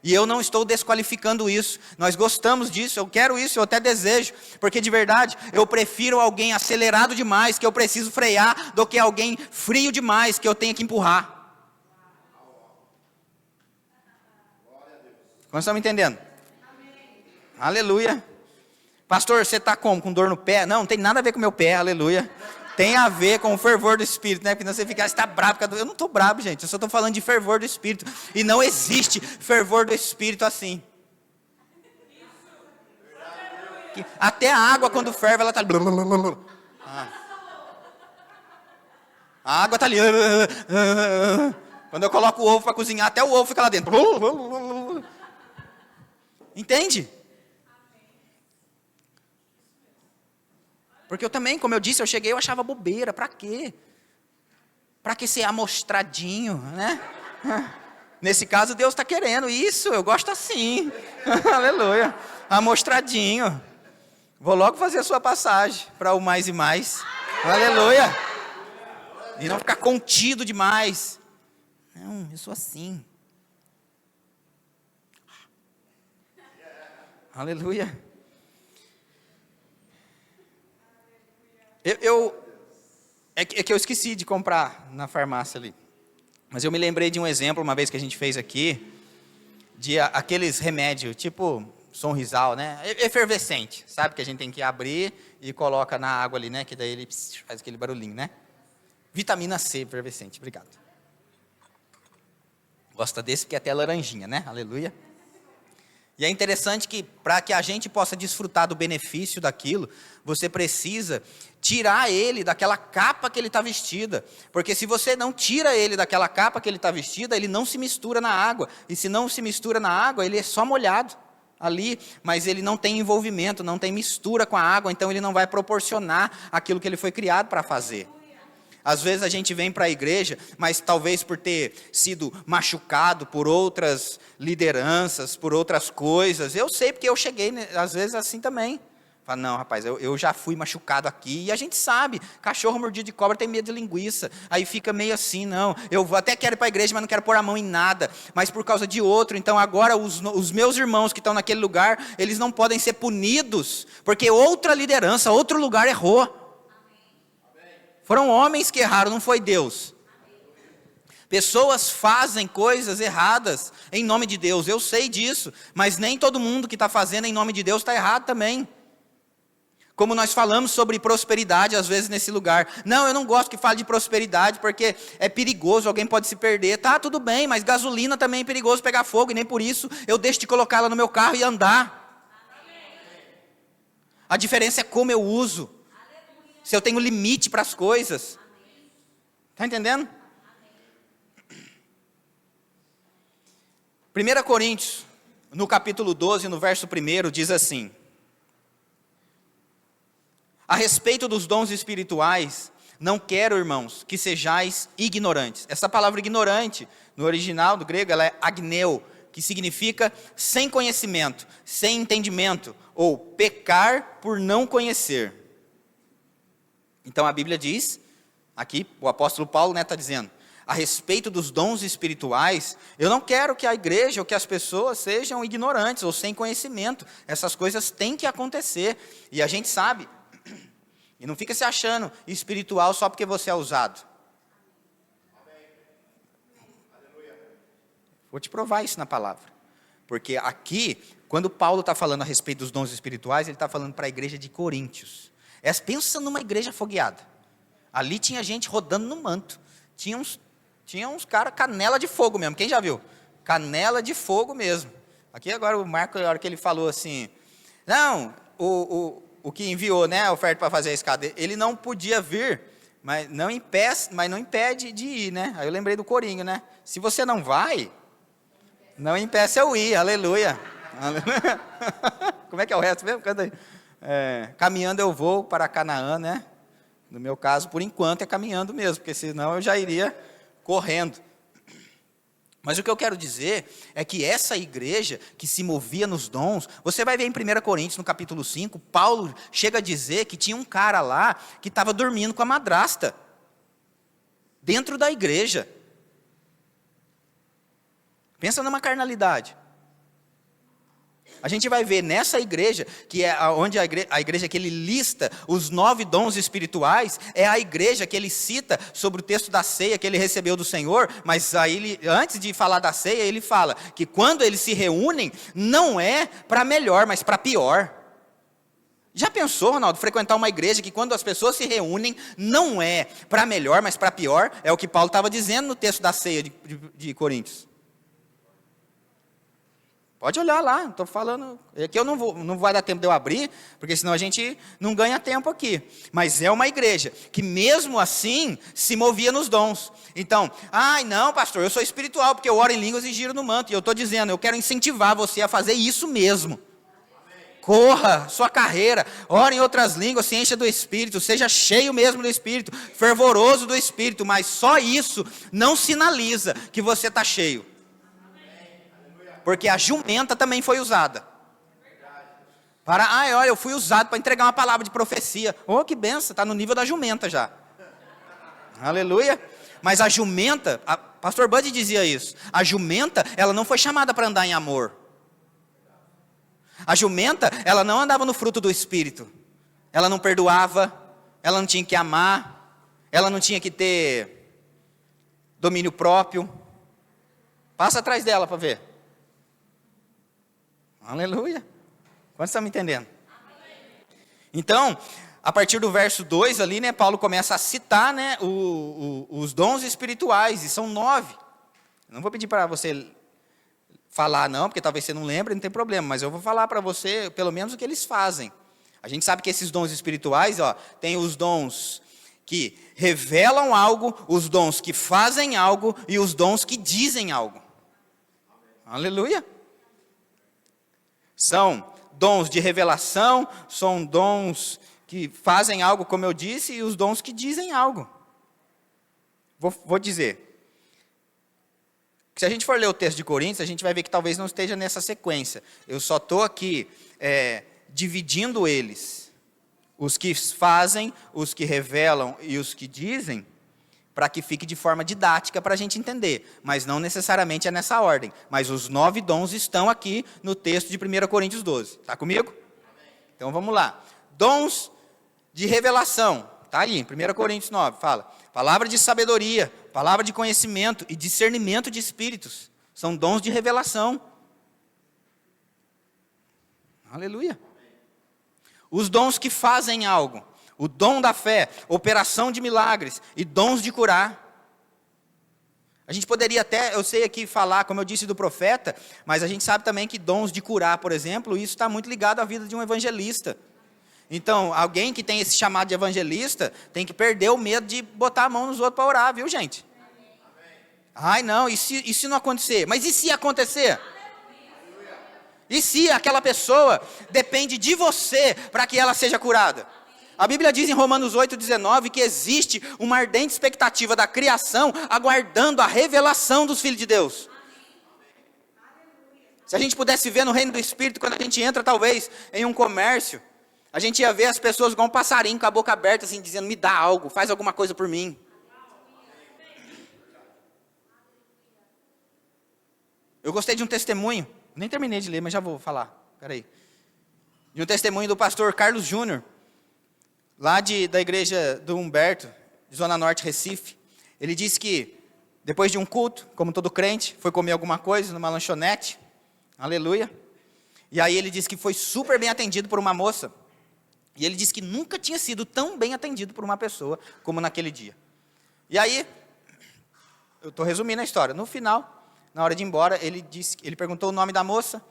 E eu não estou desqualificando isso. Nós gostamos disso, eu quero isso, eu até desejo. Porque de verdade, eu prefiro alguém acelerado demais, que eu preciso frear, do que alguém frio demais, que eu tenho que empurrar. Quantos estão me entendendo? Aleluia. Pastor, você está como? Com dor no pé? Não tem nada a ver com o meu pé, aleluia. Tem a ver com o fervor do Espírito, né? Porque você fica, você está bravo. Eu não estou bravo, gente. Eu só estou falando de fervor do Espírito. E não existe fervor do Espírito assim. Até a água, quando ferve, ela está... A água está ali. Quando eu coloco o ovo para cozinhar, até o ovo fica lá dentro. Entende? Porque eu também, como eu disse, eu cheguei, eu achava bobeira. Para quê? Para que ser amostradinho, né? Nesse caso, Deus está querendo. Isso, eu gosto assim. Aleluia. Amostradinho. Vou logo fazer a sua passagem para o mais e mais. Aleluia. E não ficar contido demais. Não, eu sou assim. Aleluia. É que eu esqueci de comprar na farmácia ali. Mas eu me lembrei de um exemplo, uma vez que a gente fez aqui, de aqueles remédios, tipo Sonrisal, né? Efervescente, sabe? Que a gente tem que abrir e coloca na água ali, né? Que daí ele faz aquele barulhinho, né? Vitamina C, efervescente, obrigado. Gosta desse porque é até laranjinha, né? Aleluia. E é interessante que, para que a gente possa desfrutar do benefício daquilo, você precisa tirar ele daquela capa que ele está vestida. Porque se você não tira ele daquela capa que ele está vestida, ele não se mistura na água. E se não se mistura na água, ele é só molhado ali, mas ele não tem envolvimento, não tem mistura com a água, então ele não vai proporcionar aquilo que ele foi criado para fazer. Às vezes a gente vem para a igreja, mas talvez por ter sido machucado por outras lideranças, por outras coisas. Eu sei porque eu cheguei, às vezes, assim também. Fala, não, rapaz, eu já fui machucado aqui. E a gente sabe, cachorro mordido de cobra tem medo de linguiça. Aí fica meio assim, não, eu até quero ir para a igreja, mas não quero pôr a mão em nada. Mas por causa de outro. Então agora os meus irmãos que estão naquele lugar, eles não podem ser punidos, porque outra liderança, outro lugar errou. Foram homens que erraram, não foi Deus. Pessoas fazem coisas erradas em nome de Deus, eu sei disso, mas nem todo mundo que está fazendo em nome de Deus está errado também. Como nós falamos sobre prosperidade às vezes nesse lugar. Não, eu não gosto que fale de prosperidade porque é perigoso, alguém pode se perder. Tá, tudo bem, mas gasolina também é perigoso pegar fogo e nem por isso eu deixo de colocá-la no meu carro e andar. A diferença é como eu uso. Se eu tenho limite para as coisas. Está entendendo? 1 Coríntios, no capítulo 12, no verso 1, diz assim: a respeito dos dons espirituais, não quero, irmãos, que sejais ignorantes. Essa palavra ignorante, no original do grego, ela é agneu, que significa sem conhecimento, sem entendimento, ou pecar por não conhecer. Então a Bíblia diz, aqui o apóstolo Paulo está dizendo, a respeito dos dons espirituais, eu não quero que a igreja ou que as pessoas sejam ignorantes ou sem conhecimento. Essas coisas têm que acontecer. E a gente sabe. E não fica se achando espiritual só porque você é usado. Vou te provar isso na palavra. Porque aqui, quando Paulo está falando a respeito dos dons espirituais, ele está falando para a igreja de Coríntios. Pensa numa igreja fogueada. Ali tinha gente rodando no manto. Tinha uns caras canela de fogo mesmo. Quem já viu? Canela de fogo mesmo. Aqui agora o Marco, na hora que ele falou assim, não, o que enviou, né, a oferta para fazer a escada, ele não podia vir, mas não impede de ir, né? Aí eu lembrei do corinho, né? Se você não vai, não impeça eu ir, aleluia. Como é que é o resto mesmo? Canta aí. Caminhando eu vou para Canaã, né? No meu caso, por enquanto, é caminhando mesmo, porque senão eu já iria correndo. Mas o que eu quero dizer é que essa igreja que se movia nos dons, você vai ver em 1 Coríntios, no capítulo 5, Paulo chega a dizer que tinha um cara lá que estava dormindo com a madrasta, dentro da igreja. Pensa numa carnalidade. A gente vai ver nessa igreja, que é onde a igreja que ele lista os 9 dons espirituais, é a igreja que ele cita sobre o texto da ceia que ele recebeu do Senhor, mas aí antes de falar da ceia, ele fala que quando eles se reúnem, não é para melhor, mas para pior. Já pensou, Ronaldo, frequentar uma igreja que quando as pessoas se reúnem, não é para melhor, mas para pior? É o que Paulo estava dizendo no texto da ceia de Coríntios. Pode olhar lá, estou falando, aqui eu não vai dar tempo de eu abrir, porque senão a gente não ganha tempo aqui. Mas é uma igreja que mesmo assim se movia nos dons. Então, não pastor, eu sou espiritual, porque eu oro em línguas e giro no manto. E eu estou dizendo, eu quero incentivar você a fazer isso mesmo. Corra sua carreira, ore em outras línguas, se encha do Espírito, seja cheio mesmo do Espírito, fervoroso do Espírito, mas só isso não sinaliza que você está cheio. Porque a jumenta também foi usada. Olha, eu fui usado para entregar uma palavra de profecia. Oh, que benção, está no nível da jumenta já. Aleluia. Mas a jumenta, pastor Bud dizia isso. A jumenta, ela não foi chamada para andar em amor. A jumenta, ela não andava no fruto do Espírito. Ela não perdoava, ela não tinha que amar, ela não tinha que ter domínio próprio. Passa atrás dela para ver. Aleluia. Quantos estão me entendendo? Então, a partir do verso 2 ali, né, Paulo começa a citar, né, os dons espirituais, e são 9. Não vou pedir para você falar não, porque talvez você não lembre, não tem problema, mas eu vou falar para você, pelo menos, o que eles fazem. A gente sabe que esses dons espirituais, tem os dons que revelam algo, os dons que fazem algo e os dons que dizem algo. Aleluia. São dons de revelação, são dons que fazem algo, como eu disse, e os dons que dizem algo. Vou dizer. Se a gente for ler o texto de Coríntios, a gente vai ver que talvez não esteja nessa sequência. Eu só estou aqui dividindo eles. Os que fazem, os que revelam e os que dizem, para que fique de forma didática para a gente entender. Mas não necessariamente é nessa ordem. Mas os 9 dons estão aqui no texto de 1 Coríntios 12. Está comigo? Então vamos lá. Dons de revelação. Está aí, 1 Coríntios 9, fala. Palavra de sabedoria, palavra de conhecimento e discernimento de espíritos. São dons de revelação. Aleluia. Os dons que fazem algo. O dom da fé, operação de milagres e dons de curar. A gente poderia até, eu sei aqui falar, como eu disse, do profeta, mas a gente sabe também que dons de curar, por exemplo, isso está muito ligado à vida de um evangelista. Então, alguém que tem esse chamado de evangelista, tem que perder o medo de botar a mão nos outros para orar, viu, gente? Ai, não, e se não acontecer? Mas e se acontecer? E se aquela pessoa depende de você para que ela seja curada? A Bíblia diz em Romanos 8,19 que existe uma ardente expectativa da criação aguardando a revelação dos filhos de Deus. Se a gente pudesse ver no reino do Espírito, quando a gente entra talvez em um comércio, a gente ia ver as pessoas igual um passarinho com a boca aberta assim, dizendo, me dá algo, faz alguma coisa por mim. Eu gostei de um testemunho, nem terminei de ler, mas já vou falar, peraí. De um testemunho do pastor Carlos Júnior, lá da igreja do Humberto, de Zona Norte, Recife. Ele disse que, depois de um culto, como todo crente, foi comer alguma coisa numa lanchonete, aleluia. E aí ele disse que foi super bem atendido por uma moça. E ele disse que nunca tinha sido tão bem atendido por uma pessoa como naquele dia. E aí, eu estou resumindo a história. No final, na hora de ir embora, ele perguntou o nome da moça.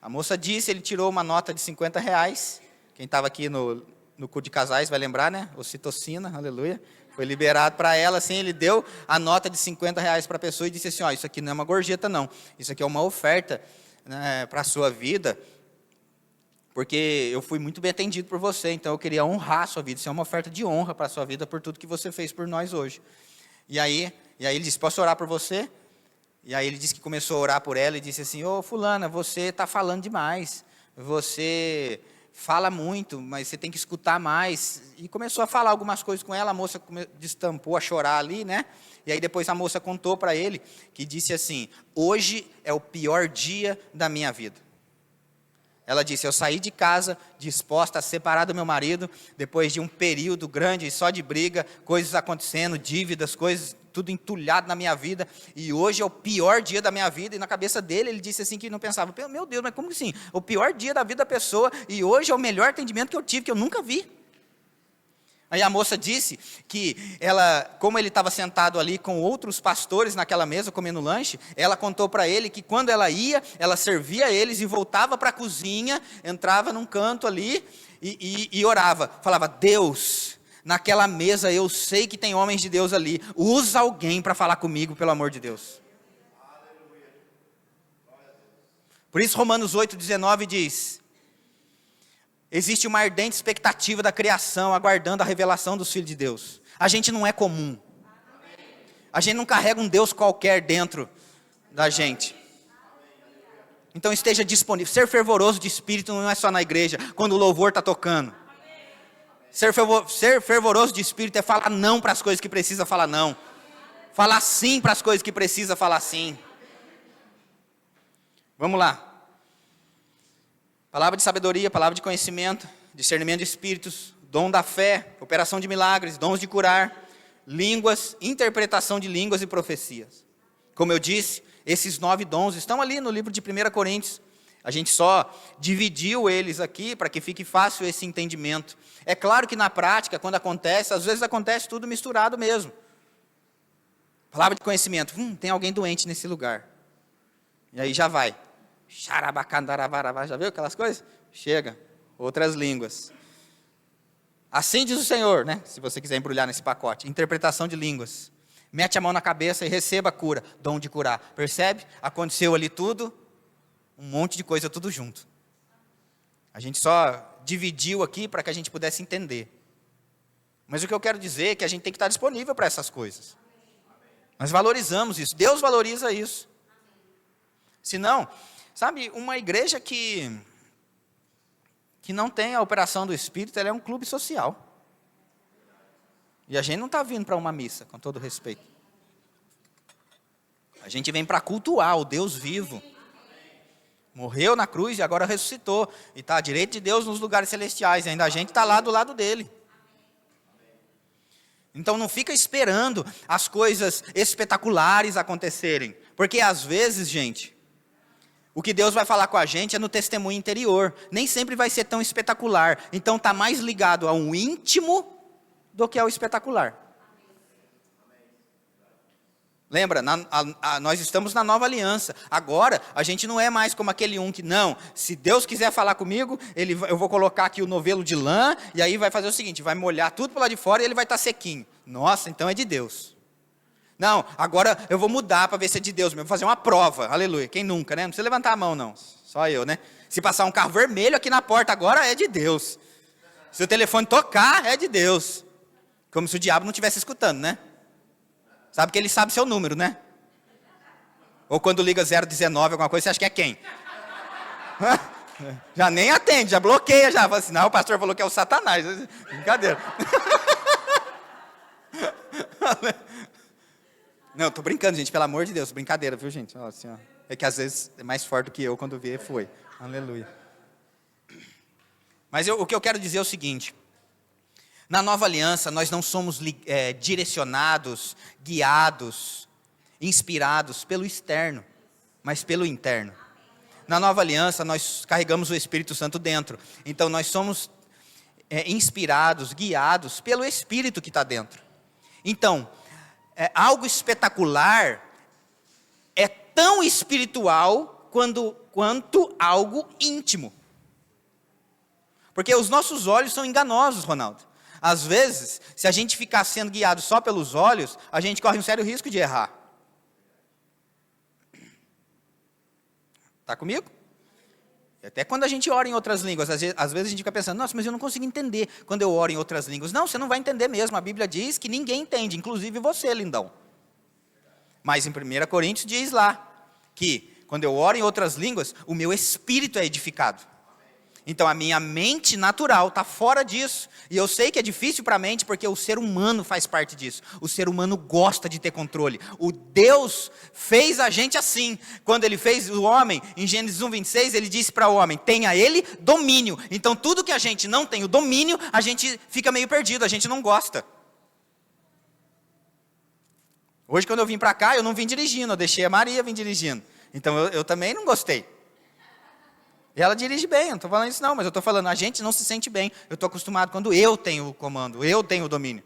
A moça disse, ele tirou uma nota de R$50. Quem estava aqui no culto de casais vai lembrar, né? Ocitocina, aleluia. Foi liberado para ela, assim, ele deu a nota de R$50 para a pessoa e disse assim, isso aqui não é uma gorjeta não. Isso aqui é uma oferta, né, para a sua vida. Porque eu fui muito bem atendido por você, então eu queria honrar a sua vida. Isso é uma oferta de honra para a sua vida, por tudo que você fez por nós hoje. E aí ele disse, posso orar por você? E aí ele disse que começou a orar por ela e disse assim, fulana, você está falando demais. Você fala muito, mas você tem que escutar mais. E começou a falar algumas coisas com ela, a moça destampou a chorar ali, né? E aí depois a moça contou para ele, que disse assim, hoje é o pior dia da minha vida. Ela disse, eu saí de casa disposta a separar do meu marido, depois de um período grande só de briga, coisas acontecendo, dívidas, coisas, tudo entulhado na minha vida, e hoje é o pior dia da minha vida, e na cabeça dele, ele disse assim, que não pensava, meu Deus, mas como assim? O pior dia da vida da pessoa, e hoje é o melhor atendimento que eu tive, que eu nunca vi. Aí a moça disse que como ele estava sentado ali com outros pastores naquela mesa comendo lanche, ela contou para ele que quando ela ia, ela servia eles e voltava para a cozinha, entrava num canto ali e orava. Falava, Deus, naquela mesa eu sei que tem homens de Deus ali, usa alguém para falar comigo, pelo amor de Deus. Por isso Romanos 8,19 diz, existe uma ardente expectativa da criação, aguardando a revelação dos filhos de Deus. A gente não é comum. A gente não carrega um Deus qualquer dentro da gente. Então esteja disponível. Ser fervoroso de espírito não é só na igreja, quando o louvor está tocando. Ser fervoroso de espírito é falar não para as coisas que precisa falar não. Falar sim para as coisas que precisa falar sim. Vamos lá. Palavra de sabedoria, palavra de conhecimento, discernimento de espíritos, dom da fé, operação de milagres, dons de curar, línguas, interpretação de línguas e profecias. Como eu disse, esses 9 dons estão ali no livro de 1 Coríntios. A gente só dividiu eles aqui para que fique fácil esse entendimento. É claro que na prática, quando acontece, às vezes acontece tudo misturado mesmo. Palavra de conhecimento. Tem alguém doente nesse lugar. E aí já vai. Xarabacandaravaravá, já viu aquelas coisas? Chega. Outras línguas. Assim diz o Senhor, né? Se você quiser embrulhar nesse pacote. Interpretação de línguas. Mete a mão na cabeça e receba a cura. Dom de curar. Percebe? Aconteceu ali tudo. Um monte de coisa tudo junto. A gente só dividiu aqui para que a gente pudesse entender. Mas o que eu quero dizer é que a gente tem que estar disponível para essas coisas. Nós valorizamos isso. Deus valoriza isso. Senão, sabe, uma igreja que não tem a operação do Espírito, ela é um clube social. E a gente não está vindo para uma missa, com todo respeito. A gente vem para cultuar o Deus vivo. Morreu na cruz e agora ressuscitou. E está à direita de Deus nos lugares celestiais. E ainda a gente está lá do lado dele. Então não fica esperando as coisas espetaculares acontecerem. Porque às vezes, gente, o que Deus vai falar com a gente é no testemunho interior. Nem sempre vai ser tão espetacular. Então está mais ligado ao íntimo do que ao espetacular. Lembra, nós estamos na nova aliança. Agora, a gente não é mais como aquele que, não, se Deus quiser falar comigo, eu vou colocar aqui o novelo de lã, e aí vai fazer o seguinte, vai molhar tudo para lá de fora e ele vai estar sequinho. Nossa, então é de Deus. Não, agora eu vou mudar para ver se é de Deus mesmo, vou fazer uma prova, aleluia. Quem nunca, né? Não precisa levantar a mão, não. Só eu, né? Se passar um carro vermelho aqui na porta agora, é de Deus. Se o telefone tocar, é de Deus. Como se o diabo não estivesse escutando, né? Sabe que ele sabe seu número, né? Ou quando liga 019, alguma coisa, você acha que é quem? Já nem atende, já bloqueia, já. Fala assim, não, o pastor falou que é o Satanás. Brincadeira. Não, tô brincando, gente, pelo amor de Deus. Brincadeira, viu, gente? Ó, assim, ó. É que às vezes é mais forte do que eu, quando vê, foi. Aleluia. Mas o que eu quero dizer é o seguinte. Na nova aliança, nós não somos direcionados, guiados, inspirados pelo externo, mas pelo interno. Na nova aliança, nós carregamos o Espírito Santo dentro. Então, nós somos inspirados, guiados pelo Espírito que está dentro. Então, algo espetacular é tão espiritual quanto algo íntimo. Porque os nossos olhos são enganosos, Ronaldo. Às vezes, se a gente ficar sendo guiado só pelos olhos, a gente corre um sério risco de errar. Está comigo? E até quando a gente ora em outras línguas, às vezes a gente fica pensando, nossa, mas eu não consigo entender quando eu oro em outras línguas. Não, você não vai entender mesmo. A Bíblia diz que ninguém entende, inclusive você, lindão. Mas em 1 Coríntios diz lá que quando eu oro em outras línguas, o meu espírito é edificado. Então a minha mente natural está fora disso. E eu sei que é difícil para a mente, porque o ser humano faz parte disso. O ser humano gosta de ter controle. O Deus fez a gente assim. Quando ele fez o homem, em Gênesis 1:26, ele disse para o homem, tenha ele domínio. Então tudo que a gente não tem o domínio, a gente fica meio perdido, a gente não gosta. Hoje quando eu vim para cá, eu não vim dirigindo, eu deixei a Maria vir dirigindo. Então eu também não gostei. E ela dirige bem, eu não estou falando isso não, mas eu estou falando, a gente não se sente bem. Eu estou acostumado quando eu tenho o comando, eu tenho o domínio.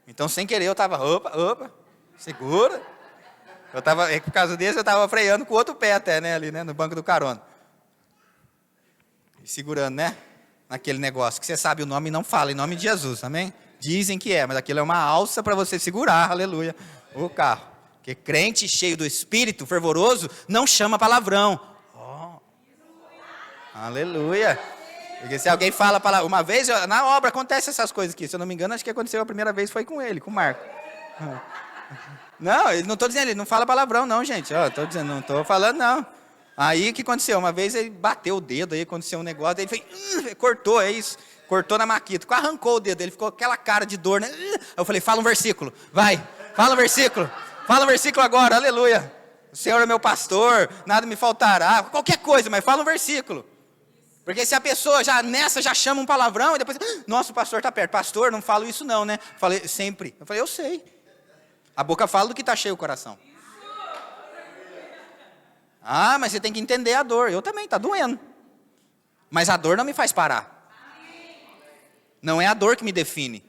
Então, sem querer, eu estava, opa, segura. Por causa desse, eu estava freando com o outro pé até, né, ali, né, no banco do carona. E segurando, né, naquele negócio, que você sabe o nome e não fala, em nome de Jesus, amém? Dizem que é, mas aquilo é uma alça para você segurar, aleluia, o carro. Porque crente cheio do Espírito, fervoroso, não chama palavrão. Aleluia. Porque se alguém fala uma vez, na obra acontece essas coisas aqui. Se eu não me engano, acho que aconteceu a primeira vez foi com ele, com o Marco. Não, ele não estou dizendo, ele não fala palavrão não, gente. Estou dizendo, não estou falando não. Aí, o que aconteceu? Uma vez ele bateu o dedo, aí aconteceu um negócio, aí ele fez, cortou, é isso. Cortou na maquita, arrancou o dedo, ele ficou com aquela cara de dor, né? Aí eu falei, fala um versículo, vai, fala um versículo agora, aleluia. O Senhor é meu pastor, nada me faltará, qualquer coisa, mas fala um versículo. Porque se a pessoa já chama um palavrão, e depois, nossa, o pastor está perto. Pastor, não falo isso não, né? Falei, sempre. Eu falei, eu sei. A boca fala do que está cheio o coração. Ah, mas você tem que entender a dor. Eu também, está doendo. Mas a dor não me faz parar. Não é a dor que me define.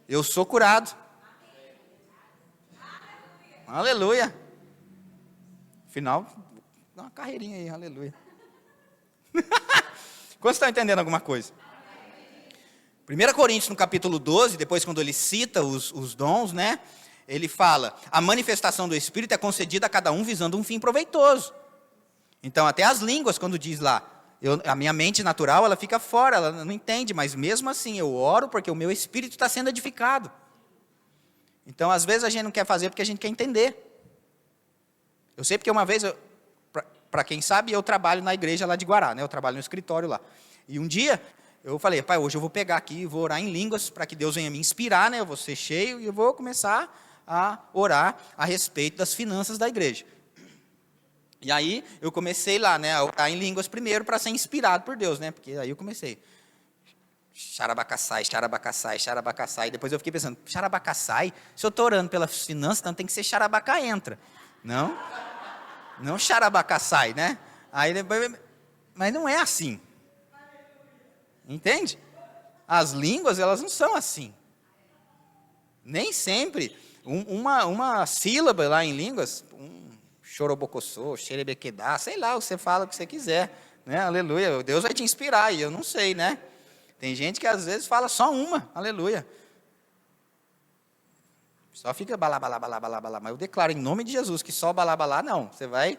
Eu sou curado. Aleluia. Final, dá uma carreirinha aí, aleluia. Quantos estão entendendo alguma coisa? 1 Coríntios, no capítulo 12, depois quando ele cita os dons, né? Ele fala, a manifestação do Espírito é concedida a cada um visando um fim proveitoso. Então, até as línguas, quando diz lá, a minha mente natural, ela fica fora, ela não entende, mas mesmo assim, eu oro porque o meu espírito está sendo edificado. Então, às vezes a gente não quer fazer porque a gente quer entender. Eu sei porque uma vez, para quem sabe, eu trabalho na igreja lá de Guará, né? Eu trabalho no escritório lá. E um dia, eu falei, pai, hoje eu vou pegar aqui e vou orar em línguas para que Deus venha me inspirar, né? Eu vou ser cheio e eu vou começar a orar a respeito das finanças da igreja. E aí, eu comecei lá, né, a orar em línguas primeiro para ser inspirado por Deus, né? Porque aí eu comecei. Xarabacassai, xarabacassai, xarabacassai. Depois eu fiquei pensando, xarabacassai? Se eu estou orando pelas finanças, então tem que ser xarabaca entra. Não xarabacassai, né? Aí depois, mas não é assim. Entende? As línguas, elas não são assim. Nem sempre. Uma sílaba lá em línguas, chorobocossô, xerebequedá, sei lá, você fala o que você quiser, né? Aleluia, Deus vai te inspirar, e eu não sei, né? Tem gente que às vezes fala só uma, aleluia. Só fica balá, balá, balá, balá, balá, mas eu declaro em nome de Jesus que só balá, balá, não. Você vai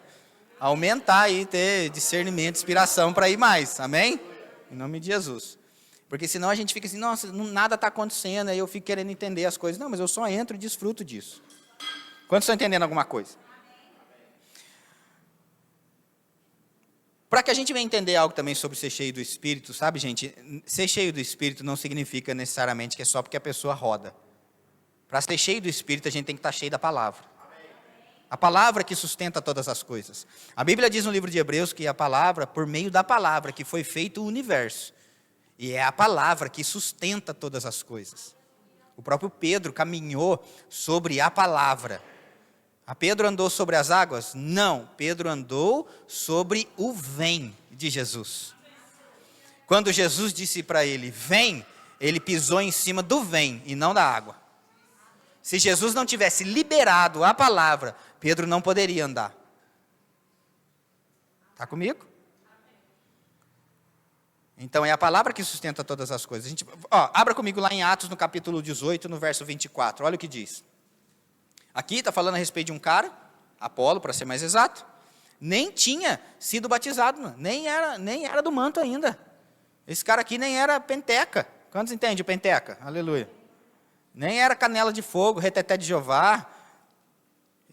aumentar aí, ter discernimento, inspiração para ir mais, amém? Em nome de Jesus. Porque senão a gente fica assim, nossa, nada está acontecendo, aí eu fico querendo entender as coisas. Não, mas eu só entro e desfruto disso. Quantos estão entendendo alguma coisa? Para que a gente venha entender algo também sobre ser cheio do Espírito, sabe, gente? Ser cheio do Espírito não significa necessariamente que é só porque a pessoa roda. Para ser cheio do Espírito, a gente tem que estar cheio da palavra. A palavra que sustenta todas as coisas. A Bíblia diz no livro de Hebreus que a palavra, por meio da palavra, que foi feito o universo. E é a palavra que sustenta todas as coisas. O próprio Pedro caminhou sobre a palavra. A Pedro andou sobre as águas? Não, Pedro andou sobre o vem de Jesus. Quando Jesus disse para ele, vem, ele pisou em cima do vem e não da água. Se Jesus não tivesse liberado a palavra, Pedro não poderia andar. Está comigo? Então é a palavra que sustenta todas as coisas. Abra comigo lá em Atos, no capítulo 18, no verso 24. Olha o que diz. Aqui está falando a respeito de um cara, Apolo, para ser mais exato, nem tinha sido batizado, nem era do manto ainda. Esse cara aqui nem era penteca. Quantos entendem o penteca? Aleluia. Nem era canela de fogo, reteté de Jeová.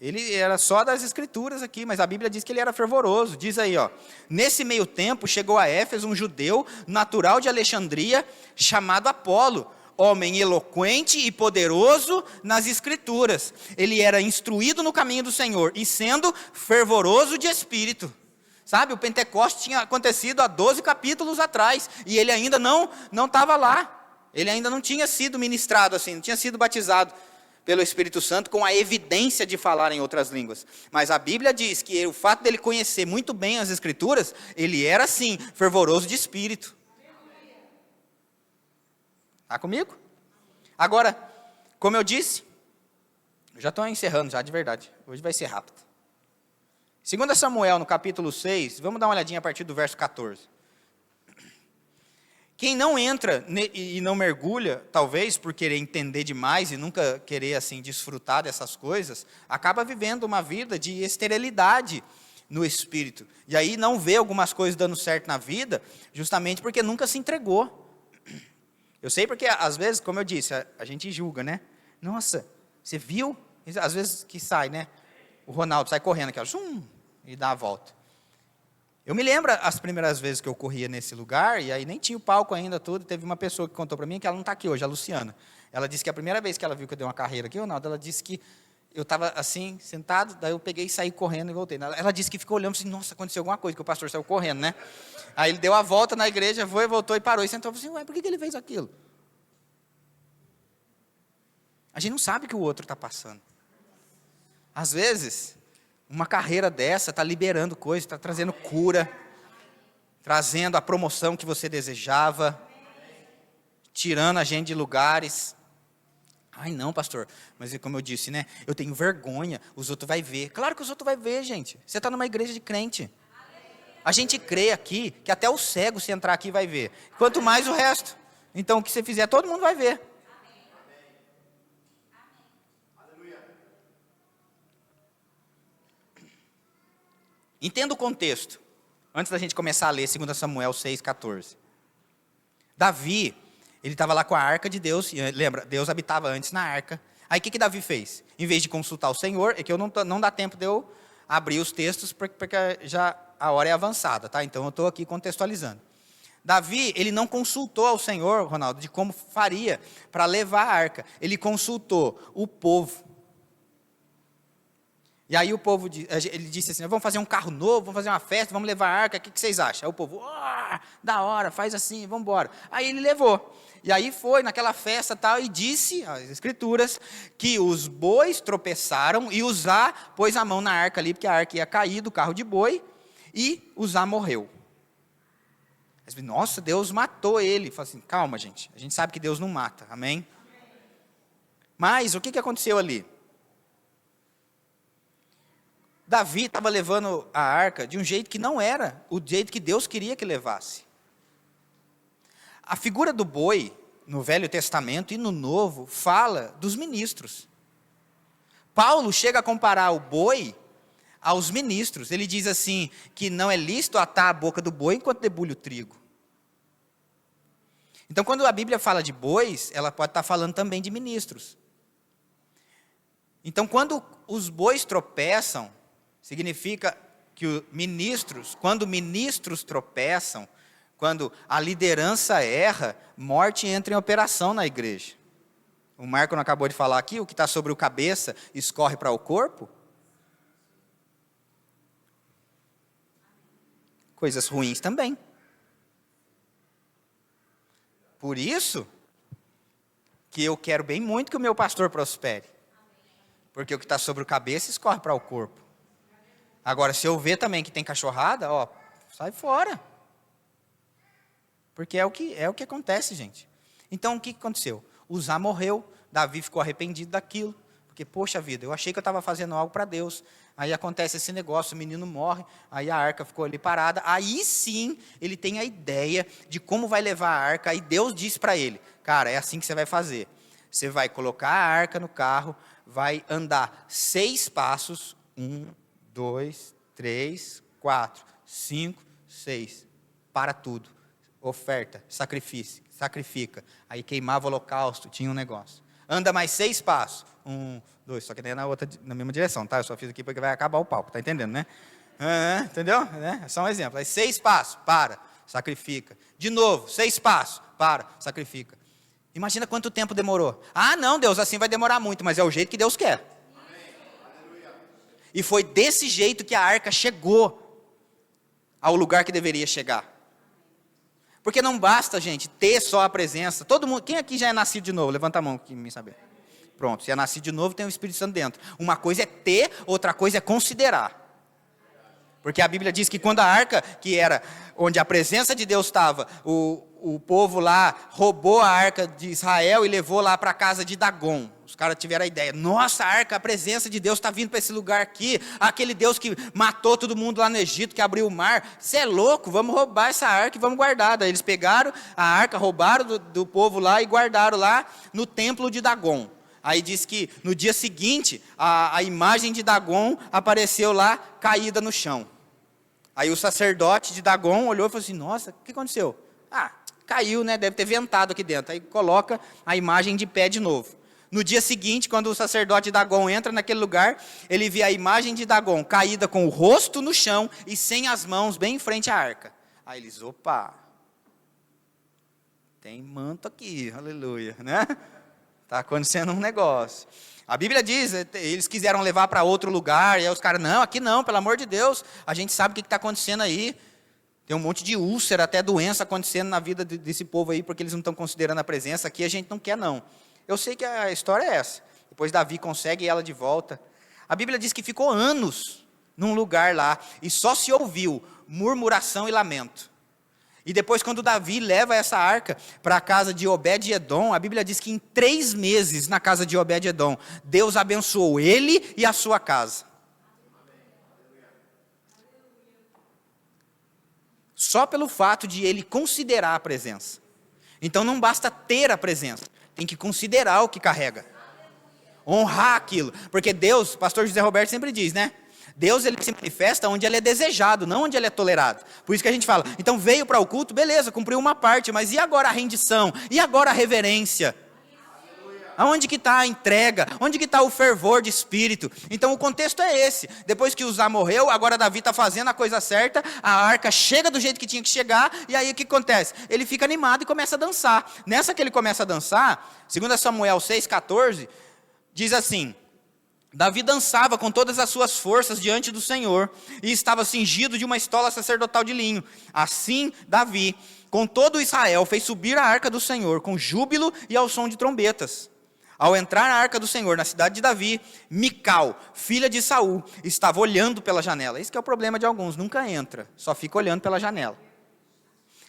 Ele era só das escrituras aqui, mas a Bíblia diz que ele era fervoroso. Diz aí, nesse meio tempo chegou a Éfeso um judeu natural de Alexandria, chamado Apolo, homem eloquente e poderoso nas escrituras. Ele era instruído no caminho do Senhor e sendo fervoroso de espírito. Sabe, o Pentecostes tinha acontecido há 12 capítulos atrás e ele ainda não estava lá. Ele ainda não tinha sido ministrado assim, não tinha sido batizado pelo Espírito Santo com a evidência de falar em outras línguas. Mas a Bíblia diz que o fato dele conhecer muito bem as escrituras, ele era sim fervoroso de espírito. Está comigo? Agora, como eu disse, eu já estou encerrando já, de verdade. Hoje vai ser rápido. 2 Samuel, no capítulo 6, vamos dar uma olhadinha a partir do verso 14. Quem não entra e não mergulha, talvez por querer entender demais e nunca querer assim desfrutar dessas coisas, acaba vivendo uma vida de esterilidade no espírito. E aí não vê algumas coisas dando certo na vida, justamente porque nunca se entregou. Eu sei porque, às vezes, como eu disse, a gente julga, né? Nossa, você viu? Às vezes que sai, né? O Ronaldo sai correndo aqui, e dá a volta. Eu me lembro as primeiras vezes que eu corria nesse lugar, e aí nem tinha o palco ainda, tudo. Teve uma pessoa que contou para mim, que ela não está aqui hoje, a Luciana. Ela disse que a primeira vez que ela viu que eu dei uma carreira aqui, Ronaldo, ela disse que eu estava assim, sentado, daí eu peguei e saí correndo e voltei. Ela disse que ficou olhando assim, nossa, aconteceu alguma coisa, que o pastor saiu correndo, né? Aí ele deu a volta na igreja, foi, voltou e parou, e sentou e falou assim, ué, por que ele fez aquilo? A gente não sabe o que o outro está passando. Às vezes, uma carreira dessa está liberando coisas, está trazendo cura, trazendo a promoção que você desejava, tirando a gente de lugares. Ai, não, pastor, mas como eu disse, né? Eu tenho vergonha, os outros vão ver. Claro que os outros vão ver, gente. Você está numa igreja de crente. A gente crê aqui que até o cego, se entrar aqui, vai ver. Quanto mais o resto. Então, o que você fizer, todo mundo vai ver. Entenda o contexto. Antes da gente começar a ler 2 Samuel 6,14. Davi, ele estava lá com a arca de Deus, e lembra, Deus habitava antes na arca. Aí o que Davi fez? Em vez de consultar o Senhor, é que eu não dá tempo de eu abrir os textos, porque já a hora é avançada, tá? Então eu estou aqui contextualizando. Davi, ele não consultou ao Senhor, Ronaldo, de como faria para levar a arca. Ele consultou o povo. E aí o povo, ele disse assim, vamos fazer um carro novo, vamos fazer uma festa, vamos levar a arca, o que vocês acham? Aí o povo, da hora, faz assim, vamos embora. Aí ele levou. E aí foi naquela festa tal, e disse, as escrituras, que os bois tropeçaram e Uzá pôs a mão na arca ali, porque a arca ia cair do carro de boi, e Uzá morreu. Nossa, Deus matou ele. Fala assim, calma gente, a gente sabe que Deus não mata, amém? Mas o que aconteceu ali? Davi estava levando a arca de um jeito que não era o jeito que Deus queria que levasse. A figura do boi, no Velho Testamento e no Novo, fala dos ministros. Paulo chega a comparar o boi aos ministros. Ele diz assim, que não é lícito atar a boca do boi enquanto debulha o trigo. Então, quando a Bíblia fala de bois, ela pode estar falando também de ministros. Então, quando os bois tropeçam, significa que quando ministros tropeçam, quando a liderança erra, morte entra em operação na igreja. O Marco não acabou de falar aqui, o que está sobre o cabeça escorre para o corpo. Coisas ruins também. Por isso que eu quero bem muito que o meu pastor prospere. Porque o que está sobre o cabeça escorre para o corpo. Agora, se eu ver também que tem cachorrada, sai fora. Porque é o que acontece, gente. Então, o que aconteceu? Uzá morreu, Davi ficou arrependido daquilo. Porque, poxa vida, eu achei que eu estava fazendo algo para Deus. Aí acontece esse negócio, o menino morre, aí a arca ficou ali parada. Aí sim, ele tem a ideia de como vai levar a arca. Aí Deus disse para ele, cara, é assim que você vai fazer. Você vai colocar a arca no carro, vai andar 6 passos, 1, 2, 3, 4, 5, 6. Para tudo. Oferta, sacrifica. Aí queimava o holocausto, tinha um negócio. Anda mais 6 passos. 1, 2, só que nem na mesma direção, tá? Eu só fiz aqui porque vai acabar o palco, tá entendendo, né? Entendeu? É só um exemplo. Aí 6 passos, para, sacrifica. De novo, 6 passos, para, sacrifica. Imagina quanto tempo demorou. Ah, não, Deus, assim vai demorar muito, mas é o jeito que Deus quer. E foi desse jeito que a arca chegou ao lugar que deveria chegar. Porque não basta, gente, ter só a presença. Todo mundo, quem aqui já é nascido de novo? Levanta a mão aqui, me saber. Pronto, se é nascido de novo, tem o Espírito Santo dentro. Uma coisa é ter, outra coisa é considerar. Porque a Bíblia diz que quando a arca, que era onde a presença de Deus estava, o povo lá roubou a arca de Israel e levou lá para a casa de Dagon. Os caras tiveram a ideia, nossa, a arca, a presença de Deus está vindo para esse lugar aqui, aquele Deus que matou todo mundo lá no Egito, que abriu o mar, você é louco, vamos roubar essa arca e vamos guardar. Daí eles pegaram a arca, roubaram do povo lá e guardaram lá no templo de Dagon. Aí diz que no dia seguinte, a imagem de Dagon apareceu lá, caída no chão. Aí o sacerdote de Dagon olhou e falou assim, nossa, o que aconteceu? Caiu, né? Deve ter ventado aqui dentro. Aí coloca a imagem de pé de novo. No dia seguinte, quando o sacerdote Dagon entra naquele lugar, ele vê a imagem de Dagon caída com o rosto no chão e sem as mãos, bem em frente à arca. Aí eles, opa, tem manto aqui, aleluia, né? Está acontecendo um negócio. A Bíblia diz, eles quiseram levar para outro lugar, e aí os caras, não, aqui não, pelo amor de Deus, a gente sabe o que está acontecendo aí. Tem um monte de úlcera, até doença acontecendo na vida desse povo aí, porque eles não estão considerando a presença, aqui a gente não quer não. Eu sei que a história é essa. Depois Davi consegue ela de volta. A Bíblia diz que ficou anos num lugar lá, e só se ouviu murmuração e lamento. E depois, quando Davi leva essa arca para a casa de Obed-edom, a Bíblia diz que em 3 meses na casa de Obed-edom, Deus abençoou ele e a sua casa. Só pelo fato de ele considerar a presença. Então não basta ter a presença, tem que considerar o que carrega. Honrar aquilo. Porque Deus, pastor José Roberto sempre diz, né? Deus, ele se manifesta onde ele é desejado, não onde ele é tolerado. Por isso que a gente fala, então veio para o culto, beleza, cumpriu uma parte, mas e agora a rendição? E agora a reverência? Aonde que está a entrega? Onde que está o fervor de espírito? Então o contexto é esse. Depois que Uzá morreu, agora Davi está fazendo a coisa certa, a arca chega do jeito que tinha que chegar, e aí o que acontece? Ele fica animado e começa a dançar. Nessa que ele começa a dançar, 2 Samuel 6,14, diz assim, Davi dançava com todas as suas forças diante do Senhor, e estava cingido de uma estola sacerdotal de linho. Assim, Davi, com todo Israel, fez subir a arca do Senhor, com júbilo e ao som de trombetas. Ao entrar a arca do Senhor na cidade de Davi, Mical, filha de Saul, estava olhando pela janela. Esse que é o problema de alguns, nunca entra, só fica olhando pela janela.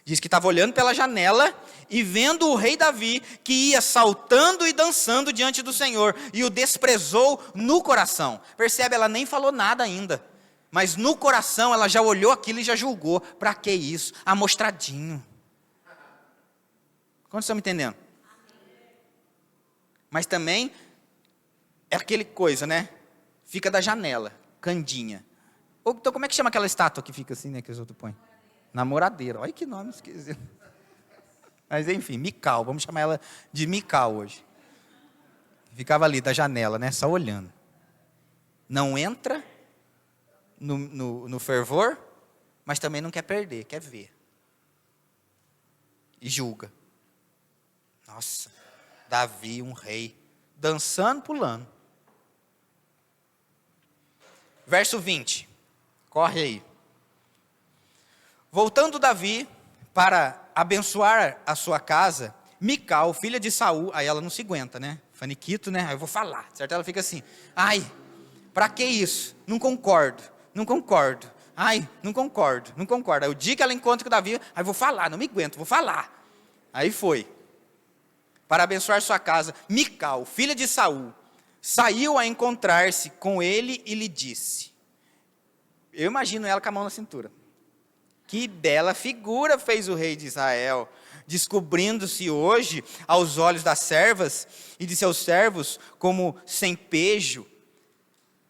Diz que estava olhando pela janela e vendo o rei Davi, que ia saltando e dançando diante do Senhor, e o desprezou no coração. Percebe, ela nem falou nada ainda, mas no coração ela já olhou aquilo e já julgou. Para que isso? Amostradinho. Quantos estão me entendendo? Mas também é aquele coisa, né? Fica da janela, candinha. Ou, então como é que chama aquela estátua que fica assim, né, que os outros põem? Namoradeira, olha que nome esquisito. Mas enfim, Mical, vamos chamar ela de Mical hoje. Ficava ali da janela, né, só olhando. Não entra no fervor, mas também não quer perder, quer ver. E julga. Nossa, Davi, um rei, dançando, pulando. Verso 20, corre aí. Voltando Davi para abençoar a sua casa, Mical, filha de Saul, aí ela não se aguenta, né? Faniquito, né? Aí eu vou falar, certo? Ela fica assim, ai, para que isso? Não concordo. Ai, não concordo. Aí o dia que ela encontra com Davi, aí eu vou falar, não me aguento, vou falar. Aí foi. Para abençoar sua casa, Mical, filha de Saul, saiu a encontrar-se com ele e lhe disse. Eu imagino ela com a mão na cintura. Que bela figura fez o rei de Israel, descobrindo-se hoje aos olhos das servas e de seus servos como sem pejo,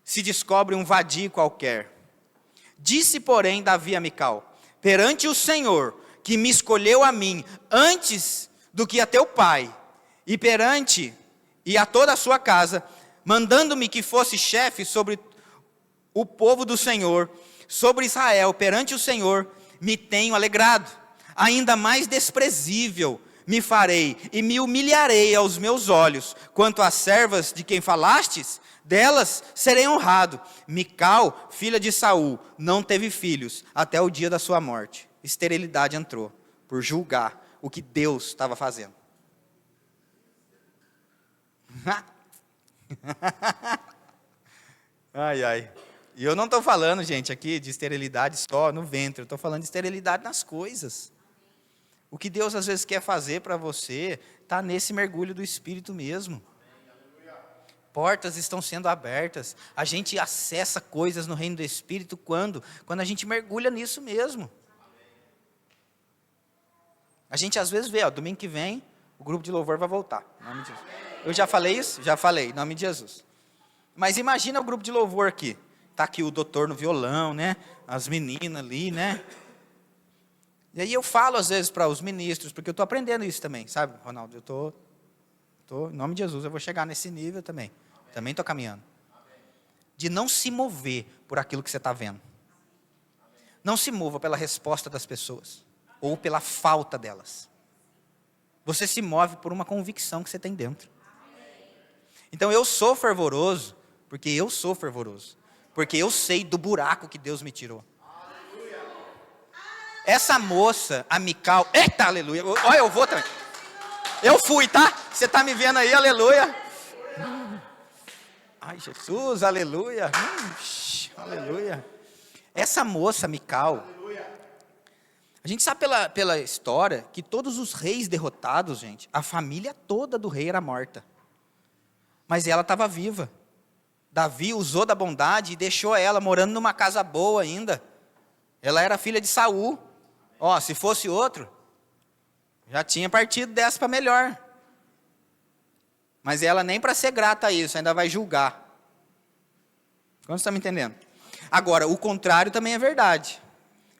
se descobre um vadio qualquer. Disse, porém, Davi a Mical, perante o Senhor, que me escolheu a mim antes do que a teu pai, e perante e a toda a sua casa, mandando-me que fosse chefe sobre o povo do Senhor, sobre Israel, perante o Senhor, me tenho alegrado. Ainda mais desprezível me farei e me humilharei aos meus olhos. Quanto às servas de quem falastes, delas serei honrado. Mical, filha de Saul, não teve filhos até o dia da sua morte. Esterilidade entrou por julgar o que Deus estava fazendo. Ai, ai. E eu não estou falando, gente, aqui de esterilidade só no ventre. Eu estou falando de esterilidade nas coisas. O que Deus às vezes quer fazer para você, está nesse mergulho do Espírito mesmo. Portas estão sendo abertas. A gente acessa coisas no reino do Espírito quando? Quando a gente mergulha nisso mesmo. A gente às vezes vê, domingo que vem, o grupo de louvor vai voltar. Em nome de Jesus. Eu já falei isso? Já falei, em nome de Jesus. Mas imagina o grupo de louvor aqui. Está aqui o doutor no violão, né? As meninas ali, né? E aí eu falo às vezes para os ministros, porque eu estou aprendendo isso também, sabe, Ronaldo? Eu estou Em nome de Jesus, eu vou chegar nesse nível também. Também estou caminhando. De não se mover por aquilo que você está vendo. Não se mova pela resposta das pessoas. Ou pela falta delas. Você se move por uma convicção que você tem dentro. Então eu sou fervoroso, porque eu sou fervoroso. Porque eu sei do buraco que Deus me tirou. Essa moça, a Mical, eita, aleluia, olha, eu vou também. Eu fui, tá? Você está me vendo aí, aleluia. Ai, Jesus, aleluia. Aleluia. Essa moça, Mical, a gente sabe pela história que todos os reis derrotados, gente, a família toda do rei era morta. Mas ela estava viva. Davi usou da bondade e deixou ela morando numa casa boa ainda. Ela era filha de Saul. Ó, se fosse outro, já tinha partido dessa para melhor. Mas ela nem para ser grata a isso, ainda vai julgar. Quantos estão me entendendo? Agora, o contrário também é verdade.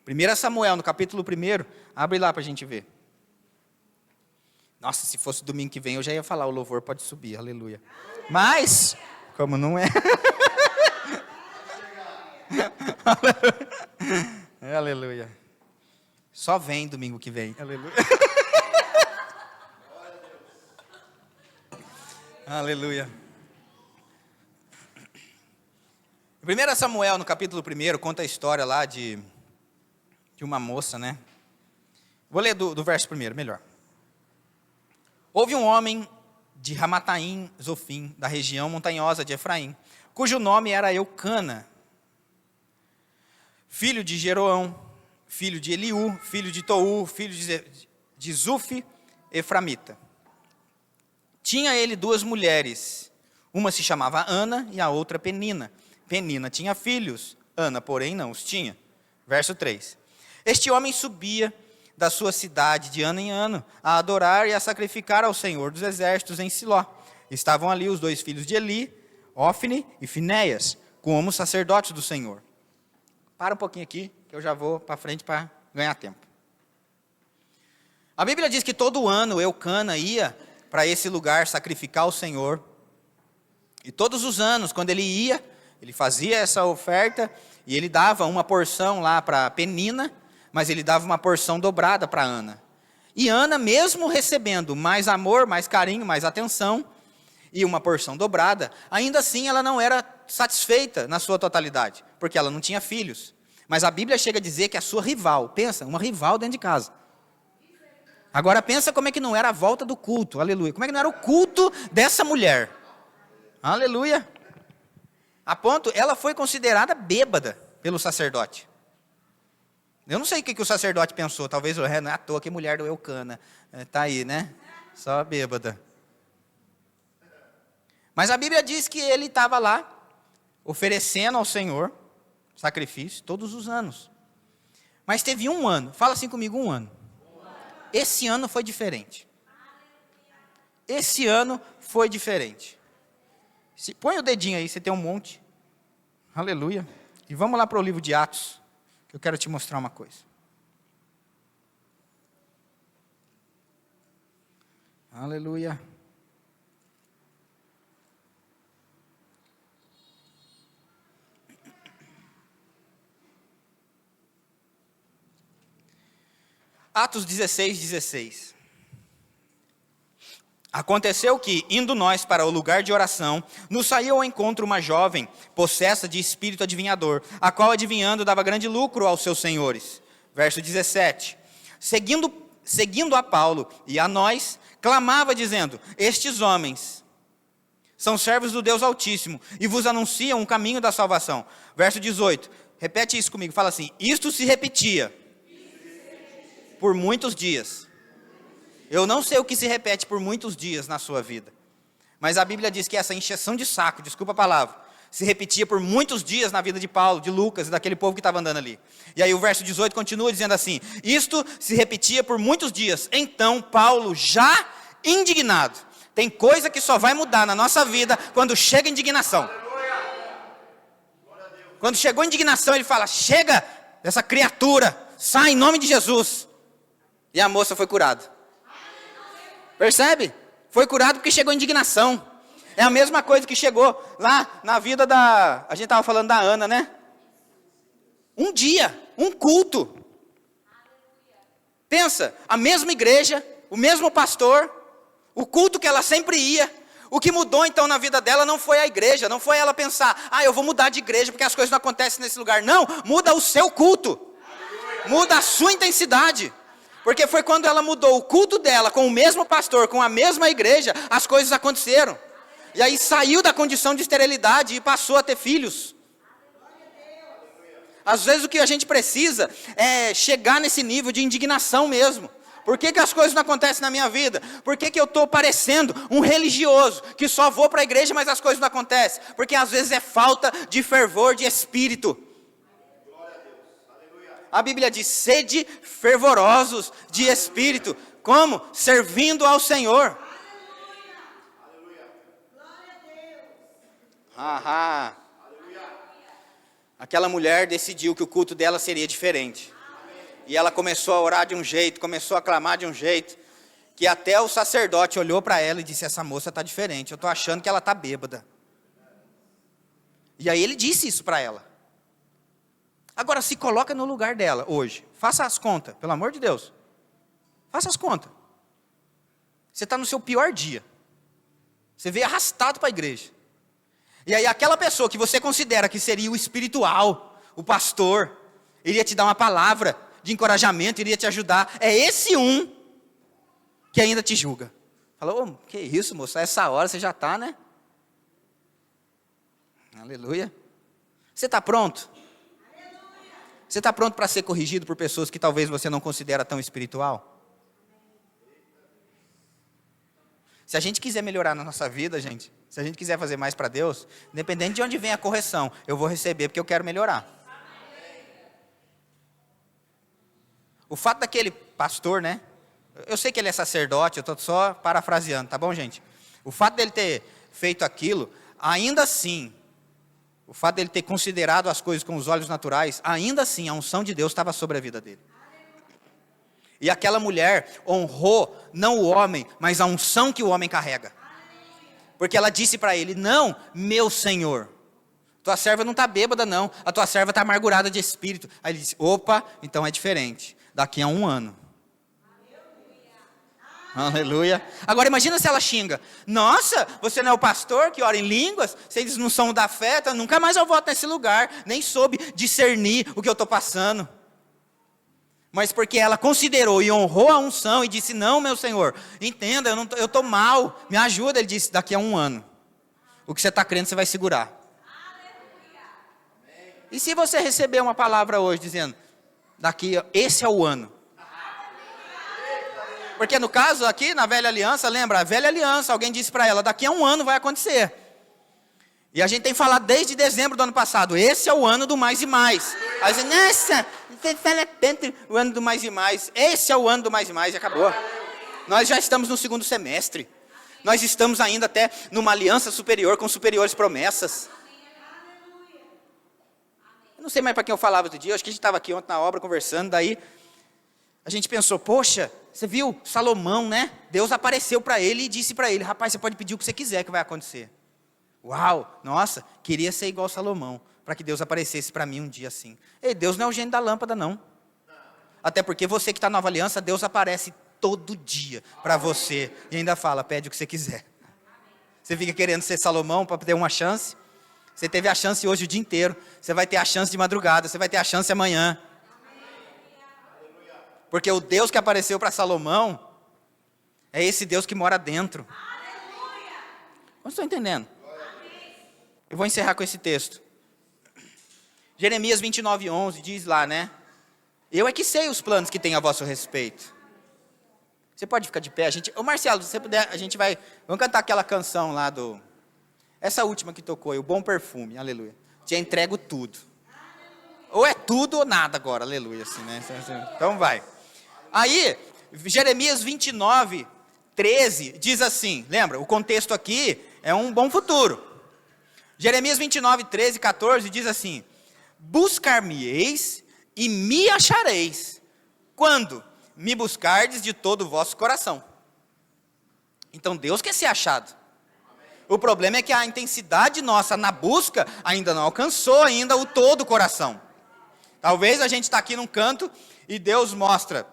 1 Samuel, no capítulo 1, abre lá para a gente ver. Nossa, se fosse domingo que vem, eu já ia falar, o louvor pode subir, aleluia. Mas, como não é... Aleluia. Só vem domingo que vem, aleluia. Aleluia. 1 Samuel, no capítulo 1, conta a história lá de uma moça, né? Vou ler do verso 1, melhor. Houve um homem de Ramataim, Zofim, da região montanhosa de Efraim, cujo nome era Eucana, filho de Jeroão, filho de Eliú, filho de Tou, filho de Zufi, Eframita. Tinha ele 2 mulheres, uma se chamava Ana e a outra Penina. Penina tinha filhos, Ana, porém, não os tinha. Verso 3. Este homem subia da sua cidade de ano em ano, a adorar e a sacrificar ao Senhor dos Exércitos em Siló. Estavam ali os 2 filhos de Eli, Ofne e Finéias, como sacerdotes do Senhor. Para um pouquinho aqui, que eu já vou para frente para ganhar tempo. A Bíblia diz que todo ano Eucana ia para esse lugar sacrificar ao Senhor. E todos os anos, quando ele ia, ele fazia essa oferta e ele dava uma porção lá para Penina, mas ele dava uma porção dobrada para Ana. E Ana, mesmo recebendo mais amor, mais carinho, mais atenção, e uma porção dobrada, ainda assim ela não era satisfeita na sua totalidade, porque ela não tinha filhos. Mas a Bíblia chega a dizer que a sua rival, pensa, uma rival dentro de casa. Agora pensa como é que não era a volta do culto, aleluia. Como é que não era o culto dessa mulher? Aleluia. A ponto, ela foi considerada bêbada pelo sacerdote. Eu não sei o que o sacerdote pensou, talvez não é à toa que mulher do Eucana, está aí, né? Só bêbada. Mas a Bíblia diz que ele estava lá, oferecendo ao Senhor sacrifício todos os anos. Mas teve um ano, fala assim comigo, um ano. Esse ano foi diferente. Esse ano foi diferente. Põe o dedinho aí, você tem um monte. Aleluia. E vamos lá para o livro de Atos, que eu quero te mostrar uma coisa. Aleluia. Atos 16. Aconteceu que, indo nós para o lugar de oração, nos saiu ao encontro uma jovem, possessa de espírito adivinhador, a qual adivinhando dava grande lucro aos seus senhores. Verso 17. Seguindo a Paulo e a nós, clamava dizendo: estes homens são servos do Deus Altíssimo e vos anunciam o caminho da salvação. Verso 18. Repete isso comigo, fala assim: isto se repetia por muitos dias. Eu não sei o que se repete por muitos dias na sua vida, mas a Bíblia diz que essa encheção de saco, desculpa a palavra, se repetia por muitos dias na vida de Paulo, de Lucas e daquele povo que estava andando ali. E aí o verso 18 continua dizendo assim: isto se repetia por muitos dias. Então Paulo, já indignado, tem coisa que só vai mudar na nossa vida quando chega a indignação. Quando chegou a indignação, ele fala: chega dessa criatura, sai em nome de Jesus. E a moça foi curada. Percebe? Foi curado porque chegou indignação. É a mesma coisa que chegou lá na vida da... A gente estava falando da Ana, né? Um dia, um culto. Pensa, a mesma igreja, o mesmo pastor, o culto que ela sempre ia. O que mudou então na vida dela não foi a igreja, não foi ela pensar, eu vou mudar de igreja porque as coisas não acontecem nesse lugar. Não, muda o seu culto. Muda a sua intensidade. Porque foi quando ela mudou o culto dela com o mesmo pastor, com a mesma igreja, as coisas aconteceram. E aí saiu da condição de esterilidade e passou a ter filhos. Às vezes o que a gente precisa é chegar nesse nível de indignação mesmo. Por que as coisas não acontecem na minha vida? Por que eu estou parecendo um religioso que só vou para a igreja, mas as coisas não acontecem? Porque às vezes é falta de fervor de espírito. A Bíblia diz, sede fervorosos de espírito. Como? Servindo ao Senhor. Ahá. Aquela mulher decidiu que o culto dela seria diferente. E ela começou a orar de um jeito, começou a clamar de um jeito, que até o sacerdote olhou para ela e disse, essa moça está diferente, eu estou achando que ela está bêbada. E aí ele disse isso para ela. Agora se coloca no lugar dela hoje, faça as contas, pelo amor de Deus. Faça as contas. Você está no seu pior dia. Você veio arrastado para a igreja. E aí aquela pessoa que você considera que seria o espiritual, o pastor, iria te dar uma palavra de encorajamento, iria te ajudar. É esse um que ainda te julga. Falou, que isso, moço, a essa hora você já está, né? Aleluia. Você está pronto? Você está pronto para ser corrigido por pessoas que talvez você não considera tão espiritual? Se a gente quiser melhorar na nossa vida, gente, se a gente quiser fazer mais para Deus, independente de onde vem a correção, eu vou receber porque eu quero melhorar. O fato daquele pastor, né? Eu sei que ele é sacerdote, eu estou só parafraseando, tá bom, gente? O fato dele ter feito aquilo, ainda assim, o fato dele ter considerado as coisas com os olhos naturais, ainda assim, a unção de Deus estava sobre a vida dele. E aquela mulher honrou, não o homem, mas a unção que o homem carrega. Porque ela disse para ele, não, meu Senhor, tua serva não está bêbada não, a tua serva está amargurada de espírito. Aí ele disse, opa, então é diferente, daqui a 1 ano. Aleluia. Agora imagina se ela xinga. Nossa, você não é o pastor que ora em línguas? Vocês não são da fé? Então nunca mais eu volto nesse lugar. Nem soube discernir o que eu estou passando. Mas porque ela considerou e honrou a unção e disse, não, meu Senhor, entenda, eu estou mal, me ajuda. Ele disse, daqui a 1 ano. O que você está crendo, você vai segurar. E se você receber uma palavra hoje dizendo, esse é o ano. Porque no caso aqui, na velha aliança, lembra? A velha aliança, alguém disse para ela, daqui a 1 ano vai acontecer. E a gente tem falado desde dezembro do ano passado, esse é o ano do mais e mais. Aí você, nossa, você fala tanto o ano do mais e mais. Esse é o ano do mais e mais e acabou. Nós já estamos no 2º semestre. Nós estamos ainda até numa aliança superior, com superiores promessas. Eu não sei mais para quem eu falava outro dia, acho que a gente estava aqui ontem na obra conversando, daí a gente pensou, poxa, você viu Salomão, né? Deus apareceu para ele e disse para ele, rapaz, você pode pedir o que você quiser que vai acontecer. Uau, nossa, queria ser igual Salomão, para que Deus aparecesse para mim um dia assim. Ei, Deus não é o gênio da lâmpada, não. Até porque você que está na nova aliança, Deus aparece todo dia para você. E ainda fala, pede o que você quiser. Você fica querendo ser Salomão para ter uma chance? Você teve a chance hoje o dia inteiro. Você vai ter a chance de madrugada, você vai ter a chance amanhã. Porque o Deus que apareceu para Salomão, é esse Deus que mora dentro. Não estou entendendo. Eu vou encerrar com esse texto. Jeremias 29:11 diz lá, né? Eu é que sei os planos que tenho a vosso respeito. Você pode ficar de pé? Ô Marcelo, se você puder, a gente vai... Vamos cantar aquela canção lá do... Essa última que tocou, o Bom Perfume, aleluia. Te entrego tudo. Ou é tudo ou nada agora, aleluia, assim, né? Então vai. Aí, Jeremias 29:13 diz assim, lembra? O contexto aqui é um bom futuro. Jeremias 29:13, 14 diz assim, buscar-me-eis e me achareis, quando me buscardes de todo o vosso coração. Então Deus quer ser achado. O problema é que a intensidade nossa na busca ainda não alcançou ainda o todo o coração. Talvez a gente está aqui num canto e Deus mostra: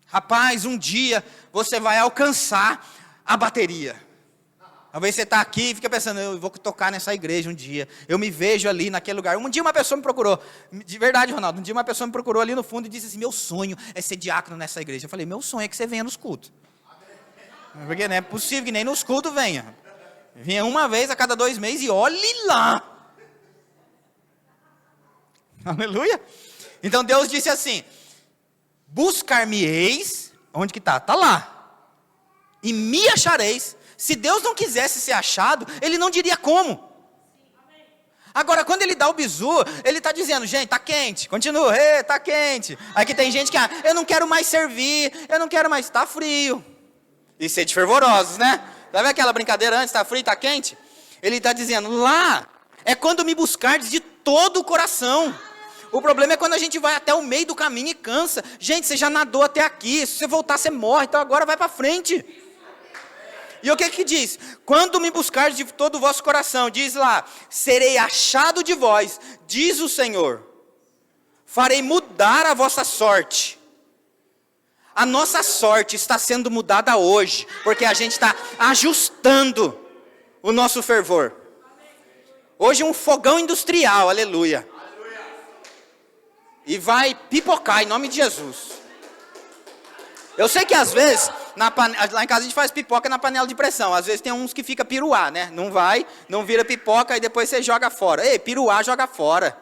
rapaz, um dia você vai alcançar a bateria. Talvez você está aqui e fica pensando: eu vou tocar nessa igreja um dia. Eu me vejo ali naquele lugar. Um dia uma pessoa me procurou. De verdade, Ronaldo. Um dia uma pessoa me procurou ali no fundo e disse assim: meu sonho é ser diácono nessa igreja. Eu falei: meu sonho é que você venha nos cultos. Porque não é possível que nem nos cultos venha. Venha uma vez a cada 2 meses e olhe lá. Aleluia. Então Deus disse assim: buscar-me-eis. Onde que está? Está lá. E me achareis. Se Deus não quisesse ser achado, Ele não diria como. Agora, quando Ele dá o bizu, Ele está dizendo: gente, está quente. Continua, está quente. Aqui tem gente que, eu não quero mais servir, eu não quero mais, está frio. E sede fervorosos, né? Sabe aquela brincadeira antes, está frio, está quente? Ele está dizendo: lá é quando me buscardes de todo o coração. O problema é quando a gente vai até o meio do caminho e cansa. Gente, você já nadou até aqui, se você voltar você morre, então agora vai para frente. E o que diz? Quando me buscardes de todo o vosso coração, diz lá: serei achado de vós, diz o Senhor. Farei mudar a vossa sorte. A nossa sorte está sendo mudada hoje, porque a gente está ajustando o nosso fervor. Hoje um fogão industrial, aleluia. E vai pipocar em nome de Jesus. Eu sei que às vezes, lá em casa a gente faz pipoca na panela de pressão. Às vezes tem uns que fica piruá, né? Não vai, não vira pipoca e depois você joga fora. Ei, piruá joga fora.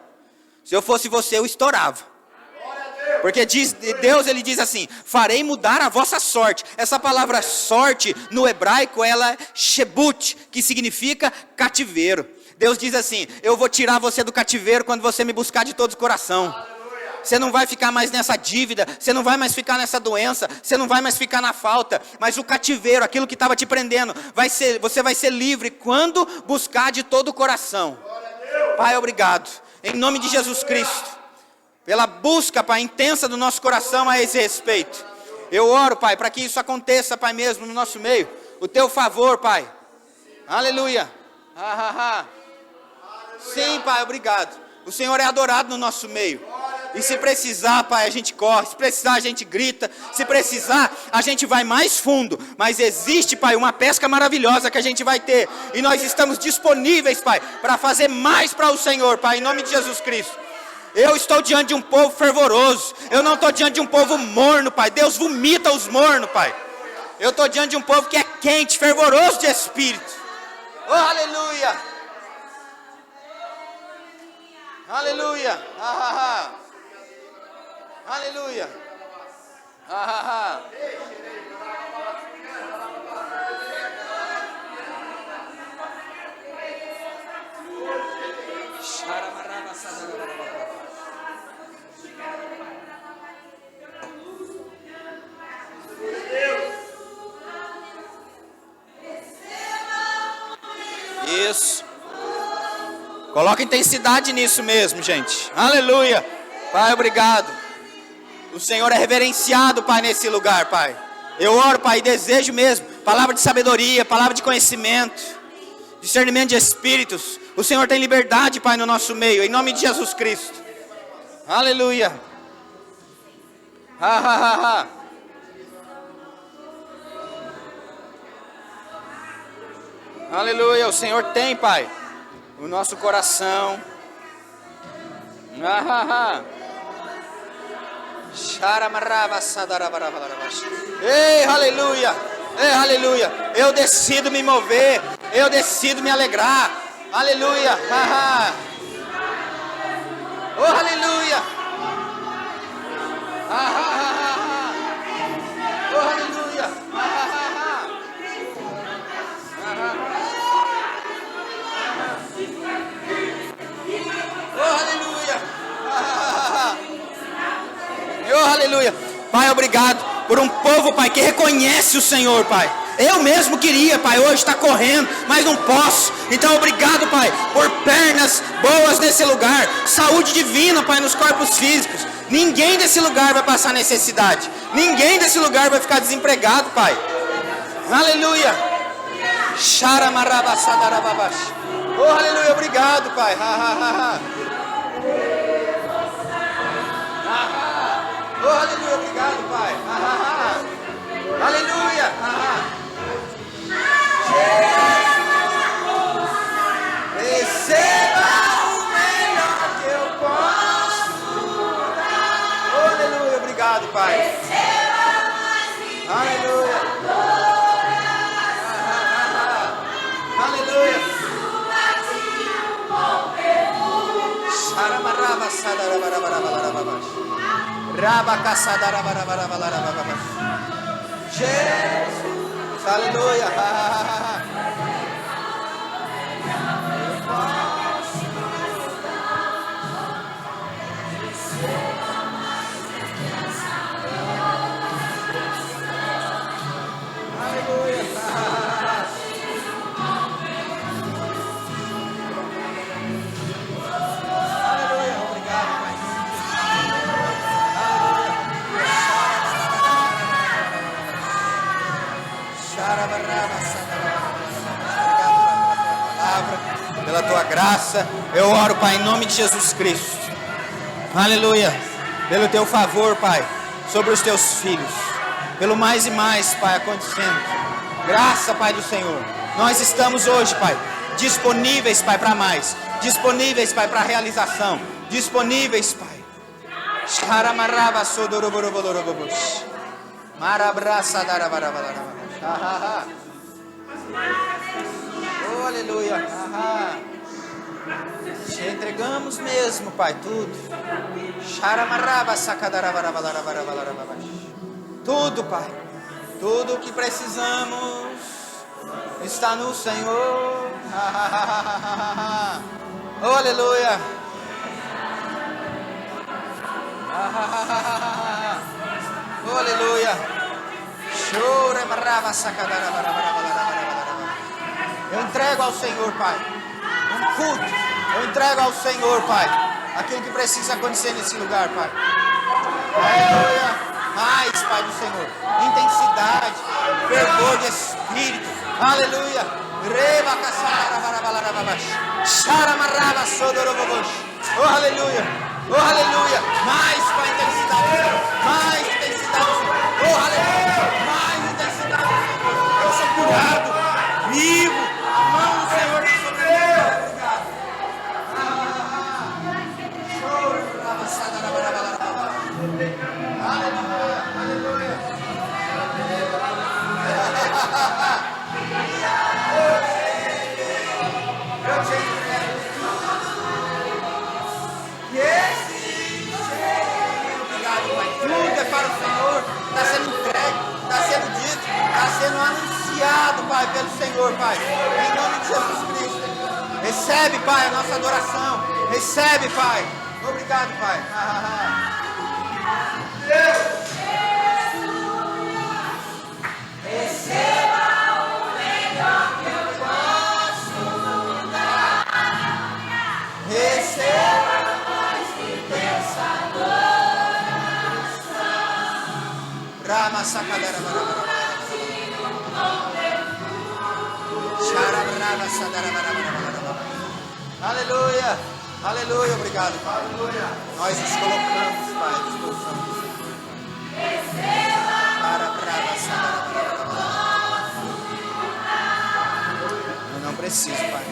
Se eu fosse você, eu estourava. Porque Deus, Ele diz assim: farei mudar a vossa sorte. Essa palavra sorte, no hebraico, ela é shebut, que significa cativeiro. Deus diz assim: eu vou tirar você do cativeiro quando você me buscar de todo o coração. Você não vai ficar mais nessa dívida, você não vai mais ficar nessa doença, você não vai mais ficar na falta, mas o cativeiro, aquilo que estava te prendendo, você vai ser livre quando buscar de todo o coração. Pai, obrigado, em nome de Jesus Cristo, pela busca, Pai, intensa do nosso coração a esse respeito. Eu oro, Pai, para que isso aconteça, Pai, mesmo no nosso meio, o Teu favor, Pai. Aleluia. Sim, Pai, obrigado. O Senhor é adorado no nosso meio. E se precisar, Pai, a gente corre. Se precisar, a gente grita. Se precisar, a gente vai mais fundo. Mas existe, Pai, uma pesca maravilhosa que a gente vai ter. E nós estamos disponíveis, Pai, para fazer mais para o Senhor, Pai, em nome de Jesus Cristo. Eu estou diante de um povo fervoroso. Eu não estou diante de um povo morno, Pai. Deus vomita os mornos, Pai. Eu estou diante de um povo que é quente, fervoroso de espírito. Oh, aleluia. Aleluia. Aleluia. Isso. Coloca intensidade nisso mesmo, gente. Aleluia. Pai, obrigado. O Senhor é reverenciado, Pai, nesse lugar, Pai. Eu oro, Pai, e desejo mesmo palavra de sabedoria, palavra de conhecimento, discernimento de espíritos. O Senhor tem liberdade, Pai, no nosso meio, em nome de Jesus Cristo. Aleluia. Aleluia, o Senhor tem, Pai, o nosso coração. Ei, aleluia. Ei, aleluia. Eu decido me mover. Eu decido me alegrar. Aleluia. Oh, aleluia. Oh, aleluia. Oh, aleluia. Oh, aleluia. Pai, obrigado por um povo, Pai, que reconhece o Senhor, Pai. Eu mesmo queria, Pai, hoje estar correndo, mas não posso. Então, obrigado, Pai, por pernas boas nesse lugar. Saúde divina, Pai, nos corpos físicos. Ninguém desse lugar vai passar necessidade. Ninguém desse lugar vai ficar desempregado, Pai. Aleluia. Xaramarabassadarababash. Oh, aleluia. Obrigado, Pai. Oh, aleluia. Obrigado, Pai. Aleluia. Receba o melhor que eu posso dar. Oh, aleluia. Obrigado, Pai. Aleluia. Aleluia. Jesus. Aleluia. Pela tua graça, eu oro, Pai, em nome de Jesus Cristo. Aleluia. Pelo teu favor, Pai, sobre os teus filhos. Pelo mais e mais, Pai, acontecendo. Graça, Pai do Senhor. Nós estamos hoje, Pai, disponíveis, Pai, para mais. Disponíveis, Pai, para realização. Disponíveis, Pai. Oh, aleluia. Te entregamos mesmo, Pai, tudo. Tudo, Pai. Tudo o que precisamos está no Senhor. Oh, aleluia. Oh, aleluia. Eu entrego ao Senhor, Pai, um culto. Eu entrego ao Senhor, Pai, aquilo que precisa acontecer nesse lugar, Pai. Aleluia. Mais, Pai do Senhor, intensidade, fervor de espírito. Aleluia. Oh, aleluia. Oh, aleluia. Mais, Pai, intensidade. Mais intensidade. Oh, aleluia. Mais intensidade. Eu sou curado, vivo. A mão do Senhor está sobre mim. Aleluia. Aleluia. Eu te entrego. Obrigado, Pai. Tudo é para o Senhor. Está sendo entregue, está sendo dito, está sendo anunciado, Pai, pelo Senhor, Pai. Em nome de Jesus Cristo. Recebe, Pai, a nossa adoração. Recebe, Pai. Obrigado, Pai. Receba o melhor que eu posso dar. Receba mais intensa adoração. Rama sacadera barabara. Xarabrava sadara barabara. Aleluia. Aleluia, obrigado, Pai. Aleluia. Nós nos colocamos, Pai, à disposição do Senhor. Eu não preciso, Pai.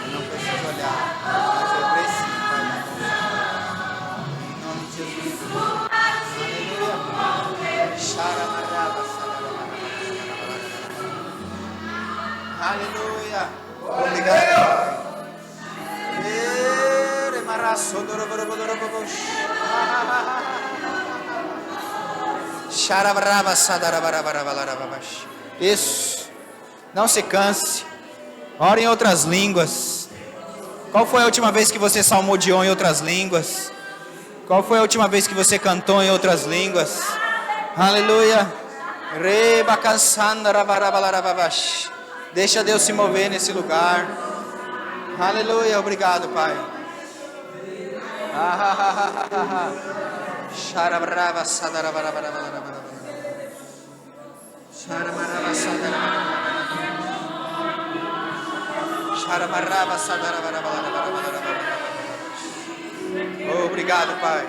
Eu não preciso olhar, mas eu preciso, Pai, da mão. Em nome de Jesus. Aleluia. Aleluia. Obrigado, Pai. Isso. Não se canse. Ore em outras línguas. Qual foi a última vez que você salmodiou em outras línguas? Qual foi a última vez que você cantou em outras línguas? Aleluia. Deixa Deus se mover nesse lugar. Aleluia. Obrigado, Pai. Obrigado, Pai.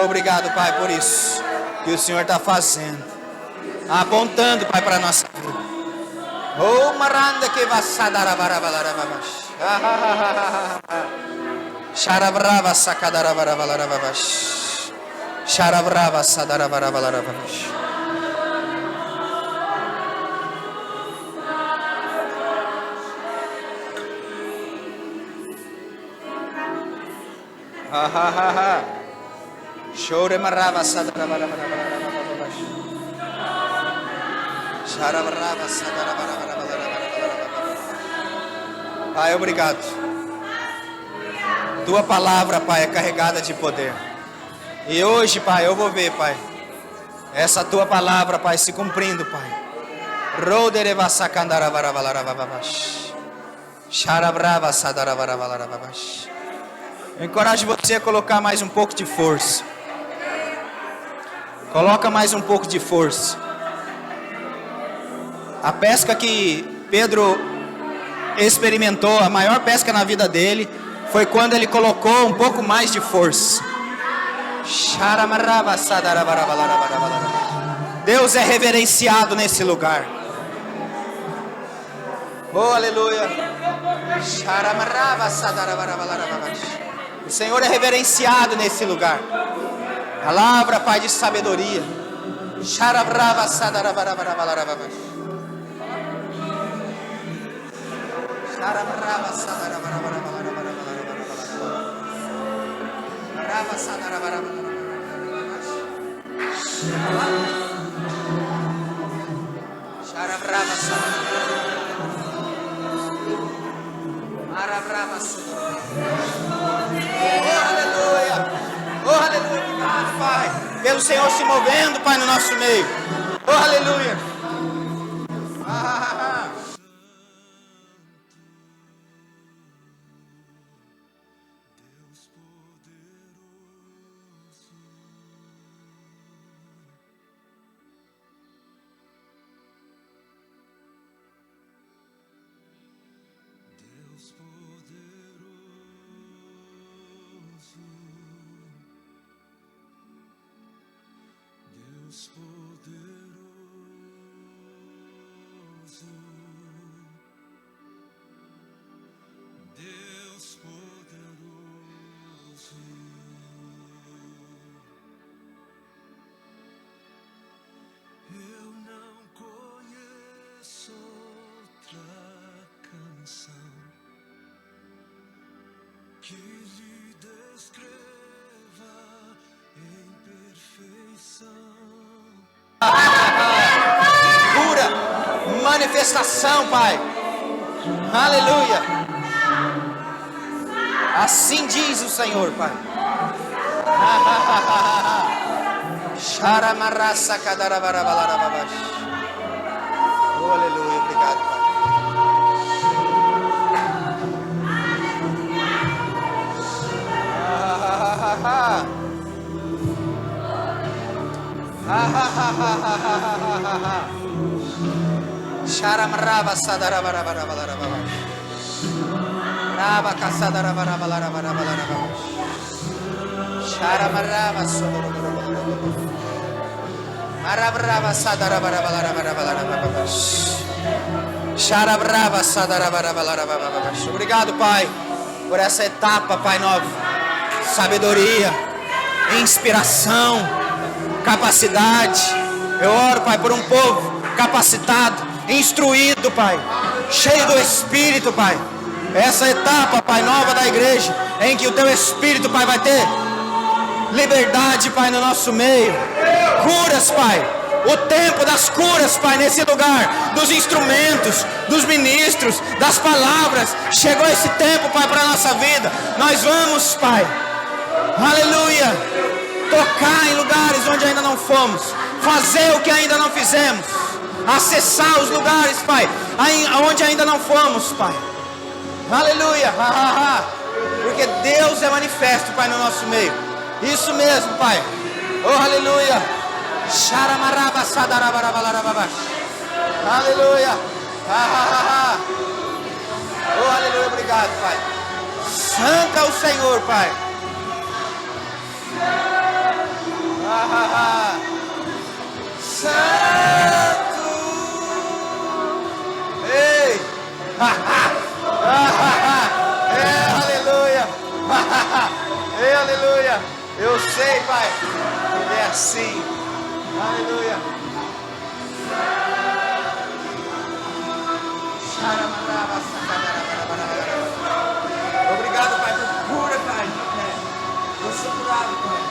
Obrigado, Pai, por isso que o Senhor está fazendo. Apontando, Pai, para a nossa vida. Oh, maranda que vassadara barabalababash. Sharabrava sakadara barabalababash. Sharabrava sadara barabalababash. Ha ha ha ha. Shore marava sadara barabalababash. Sharabrava sadara barabalababash. Pai, obrigado. Tua palavra, Pai, é carregada de poder. E hoje, Pai, eu vou ver, Pai, essa tua palavra, Pai, se cumprindo, Pai. Rodereva sakandara barabalababash. Sharabrava sadara barabalababash. Eu encorajo você a colocar mais um pouco de força. Coloca mais um pouco de força. A pesca que Pedro experimentou, a maior pesca na vida dele, foi quando ele colocou um pouco mais de força. Deus é reverenciado nesse lugar. Oh, aleluia. O Senhor é reverenciado nesse lugar. Palavra, Pai, de sabedoria. Oh, aleluia, obrigado, Pai, pelo Senhor se movendo, Pai, no nosso meio. Oh, aleluia. Que lhe descreva em perfeição. Cura, manifestação, Pai. Aleluia. Assim diz o Senhor, Pai. Sharamarasa kadarabarabalarababash. Oh, aleluia, obrigado, Pai. Sharamaraba sadarabarabalarababash. Raba kasadarabarabalarababash. Sharamaraba sodorobarabalarababash. Marabraba sadarabarabalarababash. Sharabraba sadarabarabalarababash. Obrigado, Pai, por essa etapa, Pai, nova. Sabedoria, inspiração, capacidade. Eu oro, Pai, por um povo capacitado, instruído, Pai, cheio do Espírito, Pai. Essa etapa, Pai, nova da igreja, em que o Teu Espírito, Pai, vai ter liberdade, Pai, no nosso meio. Curas, Pai. O tempo das curas, Pai, nesse lugar, dos instrumentos, dos ministros, das palavras. Chegou esse tempo, Pai, para a nossa vida. Nós vamos, Pai, aleluia, tocar em lugares onde ainda não fomos, fazer o que ainda não fizemos, acessar os lugares, Pai, onde ainda não fomos, Pai. Aleluia. Porque Deus é manifesto, Pai, no nosso meio. Isso mesmo, Pai. Oh, aleluia. Sharamaraba sadarabarabalarababash. Aleluia. Oh, aleluia, obrigado, Pai. Santo é o Senhor, Pai. Santo. Ei. Aleluia. Ei, aleluia. Eu sei, Pai. É assim. Aleluia. Obrigado, Pai, por cura, Pai. Eu sou curado, Pai.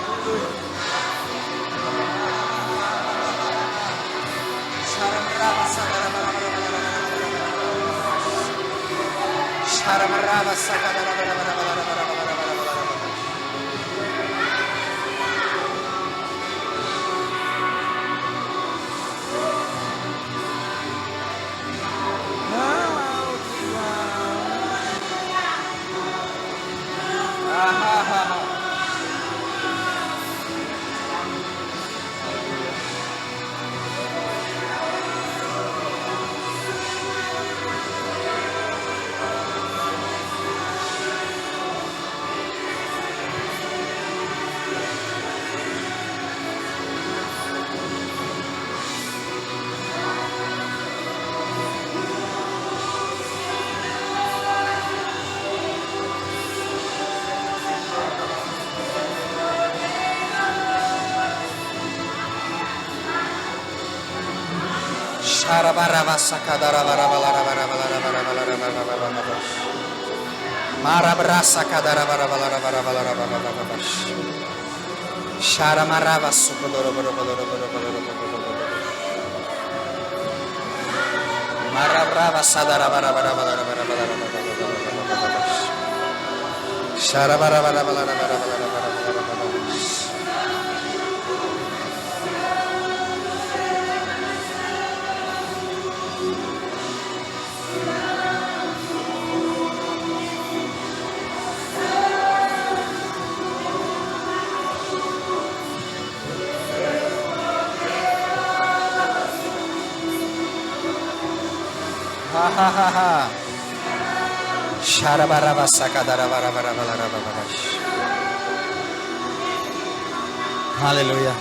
Aleluia.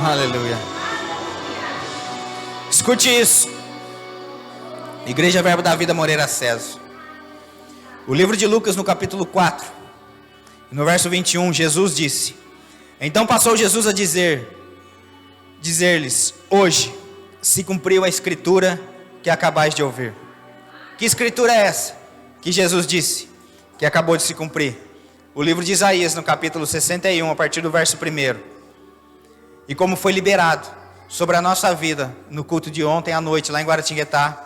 Aleluia. Escute isso. Igreja Verbo da Vida Moreira César. O livro de Lucas, no capítulo 4, no verso 21, Jesus disse: Então passou Jesus a dizer-lhes: Hoje se cumpriu a escritura que acabais de ouvir. Que escritura é essa que Jesus disse que acabou de se cumprir? O livro de Isaías, no capítulo 61, a partir do verso 1. E como foi liberado sobre a nossa vida no culto de ontem à noite, lá em Guaratinguetá,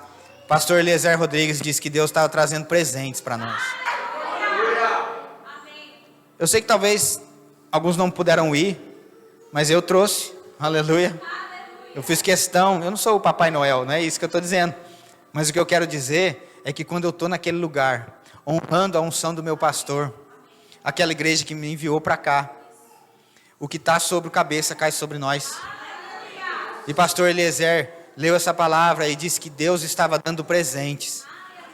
pastor Eliezer Rodrigues disse que Deus estava trazendo presentes para nós. Eu sei que talvez alguns não puderam ir, mas eu trouxe, aleluia. Eu fiz questão, eu não sou o Papai Noel, não é isso que eu estou dizendo. Mas o que eu quero dizer é que quando eu estou naquele lugar, honrando a unção do meu pastor, aquela igreja que me enviou para cá, o que está sobre a cabeça cai sobre nós. E pastor Eliezer leu essa palavra e disse que Deus estava dando presentes.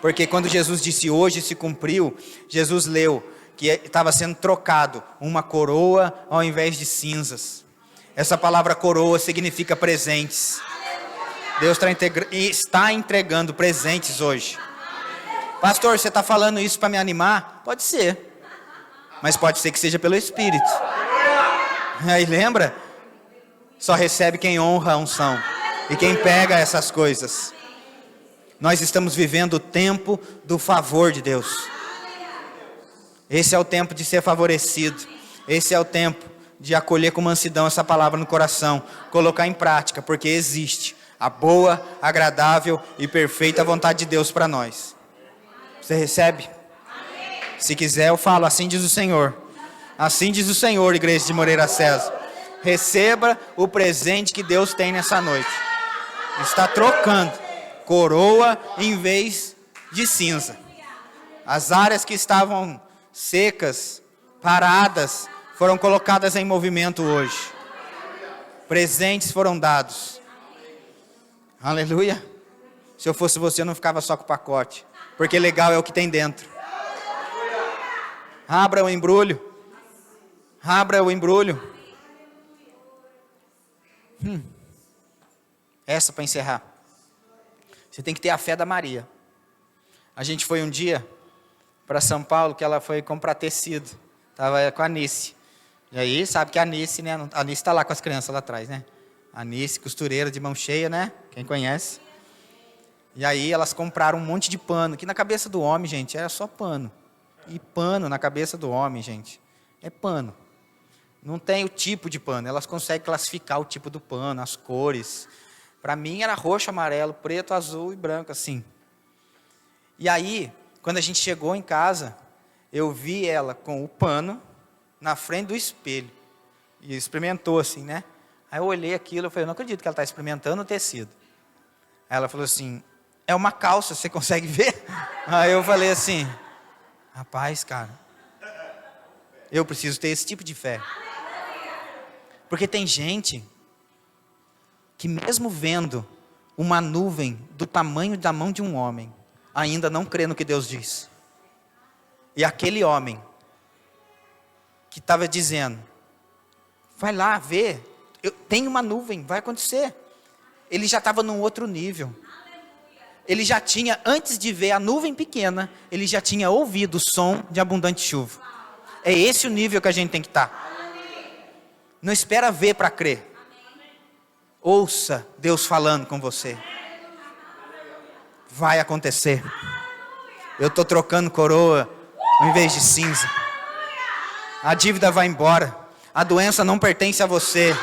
Porque quando Jesus disse hoje se cumpriu, Jesus leu que estava sendo trocado uma coroa ao invés de cinzas. Essa palavra coroa significa presentes. Deus está entregando presentes hoje. Pastor, você está falando isso para me animar? Pode ser. Mas pode ser que seja pelo Espírito. Aí lembra? Só recebe quem honra a unção. E quem pega essas coisas. Nós estamos vivendo o tempo do favor de Deus. Esse é o tempo de ser favorecido. Esse é o tempo de acolher com mansidão essa palavra no coração. Colocar em prática, porque existe a boa, agradável e perfeita vontade de Deus para nós. Você recebe? Se quiser eu falo, assim diz o Senhor. Assim diz o Senhor, igreja de Moreira César. Receba o presente que Deus tem nessa noite. Está trocando coroa em vez de cinza. As áreas que estavam secas, paradas, foram colocadas em movimento hoje. Presentes foram dados. Aleluia. Se eu fosse você, eu não ficava só com o pacote. Porque legal é o que tem dentro. Abra o embrulho. Abra o embrulho. Essa para encerrar. Você tem que ter a fé da Maria. A gente foi um dia para São Paulo, que ela foi comprar tecido. Estava com a Anice. E aí, sabe que a Anice, né? A Anice está lá com as crianças lá atrás, né? A Anice, costureira de mão cheia, né? Quem conhece. E aí elas compraram um monte de pano, que na cabeça do homem, gente, era só pano. E pano na cabeça do homem, gente, é pano. Não tem o tipo de pano, elas conseguem classificar o tipo do pano, as cores. Para mim era roxo, amarelo, preto, azul e branco, assim. E aí, quando a gente chegou em casa, eu vi ela com o pano na frente do espelho. E experimentou assim, né? Aí eu olhei aquilo, eu falei, não acredito que ela está experimentando o tecido. Aí ela falou assim, é uma calça, você consegue ver? Aí eu falei assim, rapaz, cara, eu preciso ter esse tipo de fé. Porque tem gente que mesmo vendo uma nuvem do tamanho da mão de um homem, ainda não crê no que Deus diz. E aquele homem que estava dizendo, vai lá ver, tem uma nuvem, vai acontecer. Ele já estava num outro nível. Ele já tinha, antes de ver a nuvem pequena, ele já tinha ouvido o som de abundante chuva. É esse o nível que a gente tem que estar. Não espera ver para crer. Ouça Deus falando com você. Vai acontecer. Eu estou trocando coroa em vez de cinza. A dívida vai embora. A doença não pertence a você.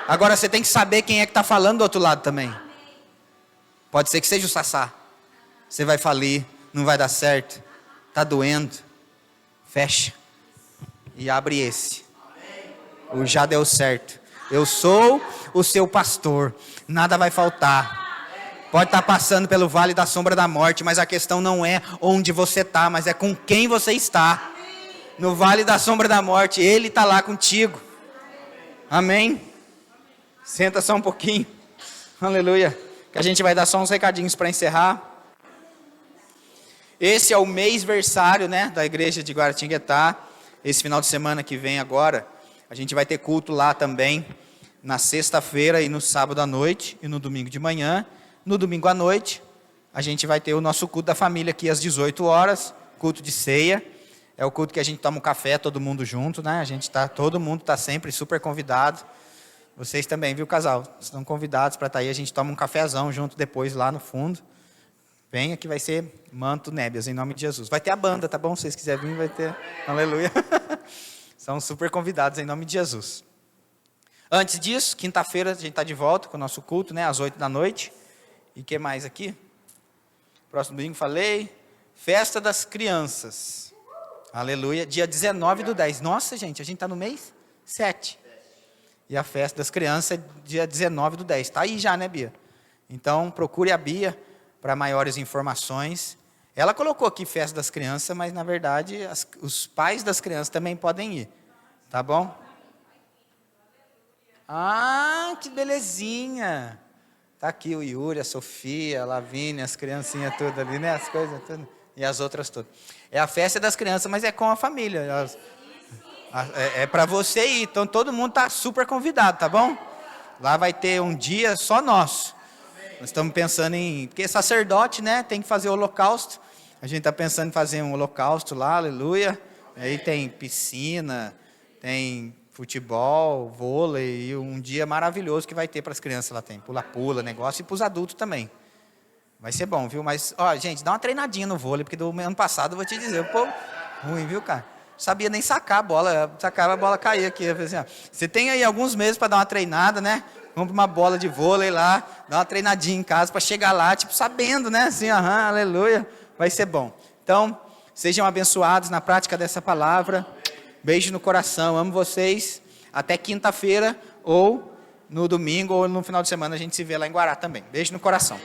Agora você tem que saber quem é que está falando do outro lado também. Pode ser que seja o Sassá. Você vai falir, não vai dar certo. Está doendo. Fecha. E abre esse. O já deu certo. Eu sou o seu pastor. Nada vai faltar. Pode estar passando pelo vale da sombra da morte, mas a questão não é onde você está, mas é com quem você está. No vale da sombra da morte, Ele está lá contigo. Amém? Senta só um pouquinho. Aleluia. Que a gente vai dar só uns recadinhos para encerrar. Esse é o mêsversário, né, da igreja de Guaratinguetá. Esse final de semana que vem agora, a gente vai ter culto lá também, na sexta-feira e no sábado à noite, e no domingo de manhã. No domingo à noite, a gente vai ter o nosso culto da família aqui às 18 horas, culto de ceia. É o culto que a gente toma um café, todo mundo junto, né? Todo mundo está sempre super convidado. Vocês também, viu, casal? Estão convidados para estar aí. A gente toma um cafezão junto depois lá no fundo. Venha que vai ser Manto Nébias, em nome de Jesus. Vai ter a banda, tá bom? Se vocês quiserem vir, vai ter. Aleluia. São super convidados em nome de Jesus. Antes disso, quinta-feira, a gente está de volta com o nosso culto, né? Às 8 da noite. E o que mais aqui? Próximo domingo falei. Festa das crianças. Aleluia. Dia 19/10. Nossa, gente, a gente está no mês 7. E a festa das crianças é dia 19/10. Está aí já, né, Bia? Então, procure a Bia para maiores informações. Ela colocou aqui festa das crianças, mas, na verdade, os pais das crianças também podem ir. Tá bom? Ah, que belezinha. Tá aqui o Yuri, a Sofia, a Lavínia, as criancinhas tudo ali, né? As coisas tudo. E as outras todas. É a festa das crianças, mas é com a família. É para você ir, então todo mundo está super convidado, tá bom? Lá vai ter um dia só nosso. Nós estamos pensando porque sacerdote, né, tem que fazer o holocausto. A gente está pensando em fazer um holocausto lá, aleluia. Aí tem piscina, tem futebol, vôlei, e um dia maravilhoso que vai ter para as crianças lá. Tem pula-pula, negócio, e para os adultos também. Vai ser bom, viu? Mas, ó, gente, dá uma treinadinha no vôlei, porque do ano passado, eu vou te dizer, pô, ruim, viu, cara? Sabia nem sacar a bola, sacava a bola cair aqui. Eu falei assim, ó, você tem aí alguns meses para dar uma treinada, né? Compra uma bola de vôlei lá, dá uma treinadinha em casa para chegar lá, tipo, sabendo, né? Assim, aleluia, vai ser bom. Então, sejam abençoados na prática dessa palavra. Beijo no coração, amo vocês. Até quinta-feira, ou no domingo, ou no final de semana, a gente se vê lá em Guará também. Beijo no coração.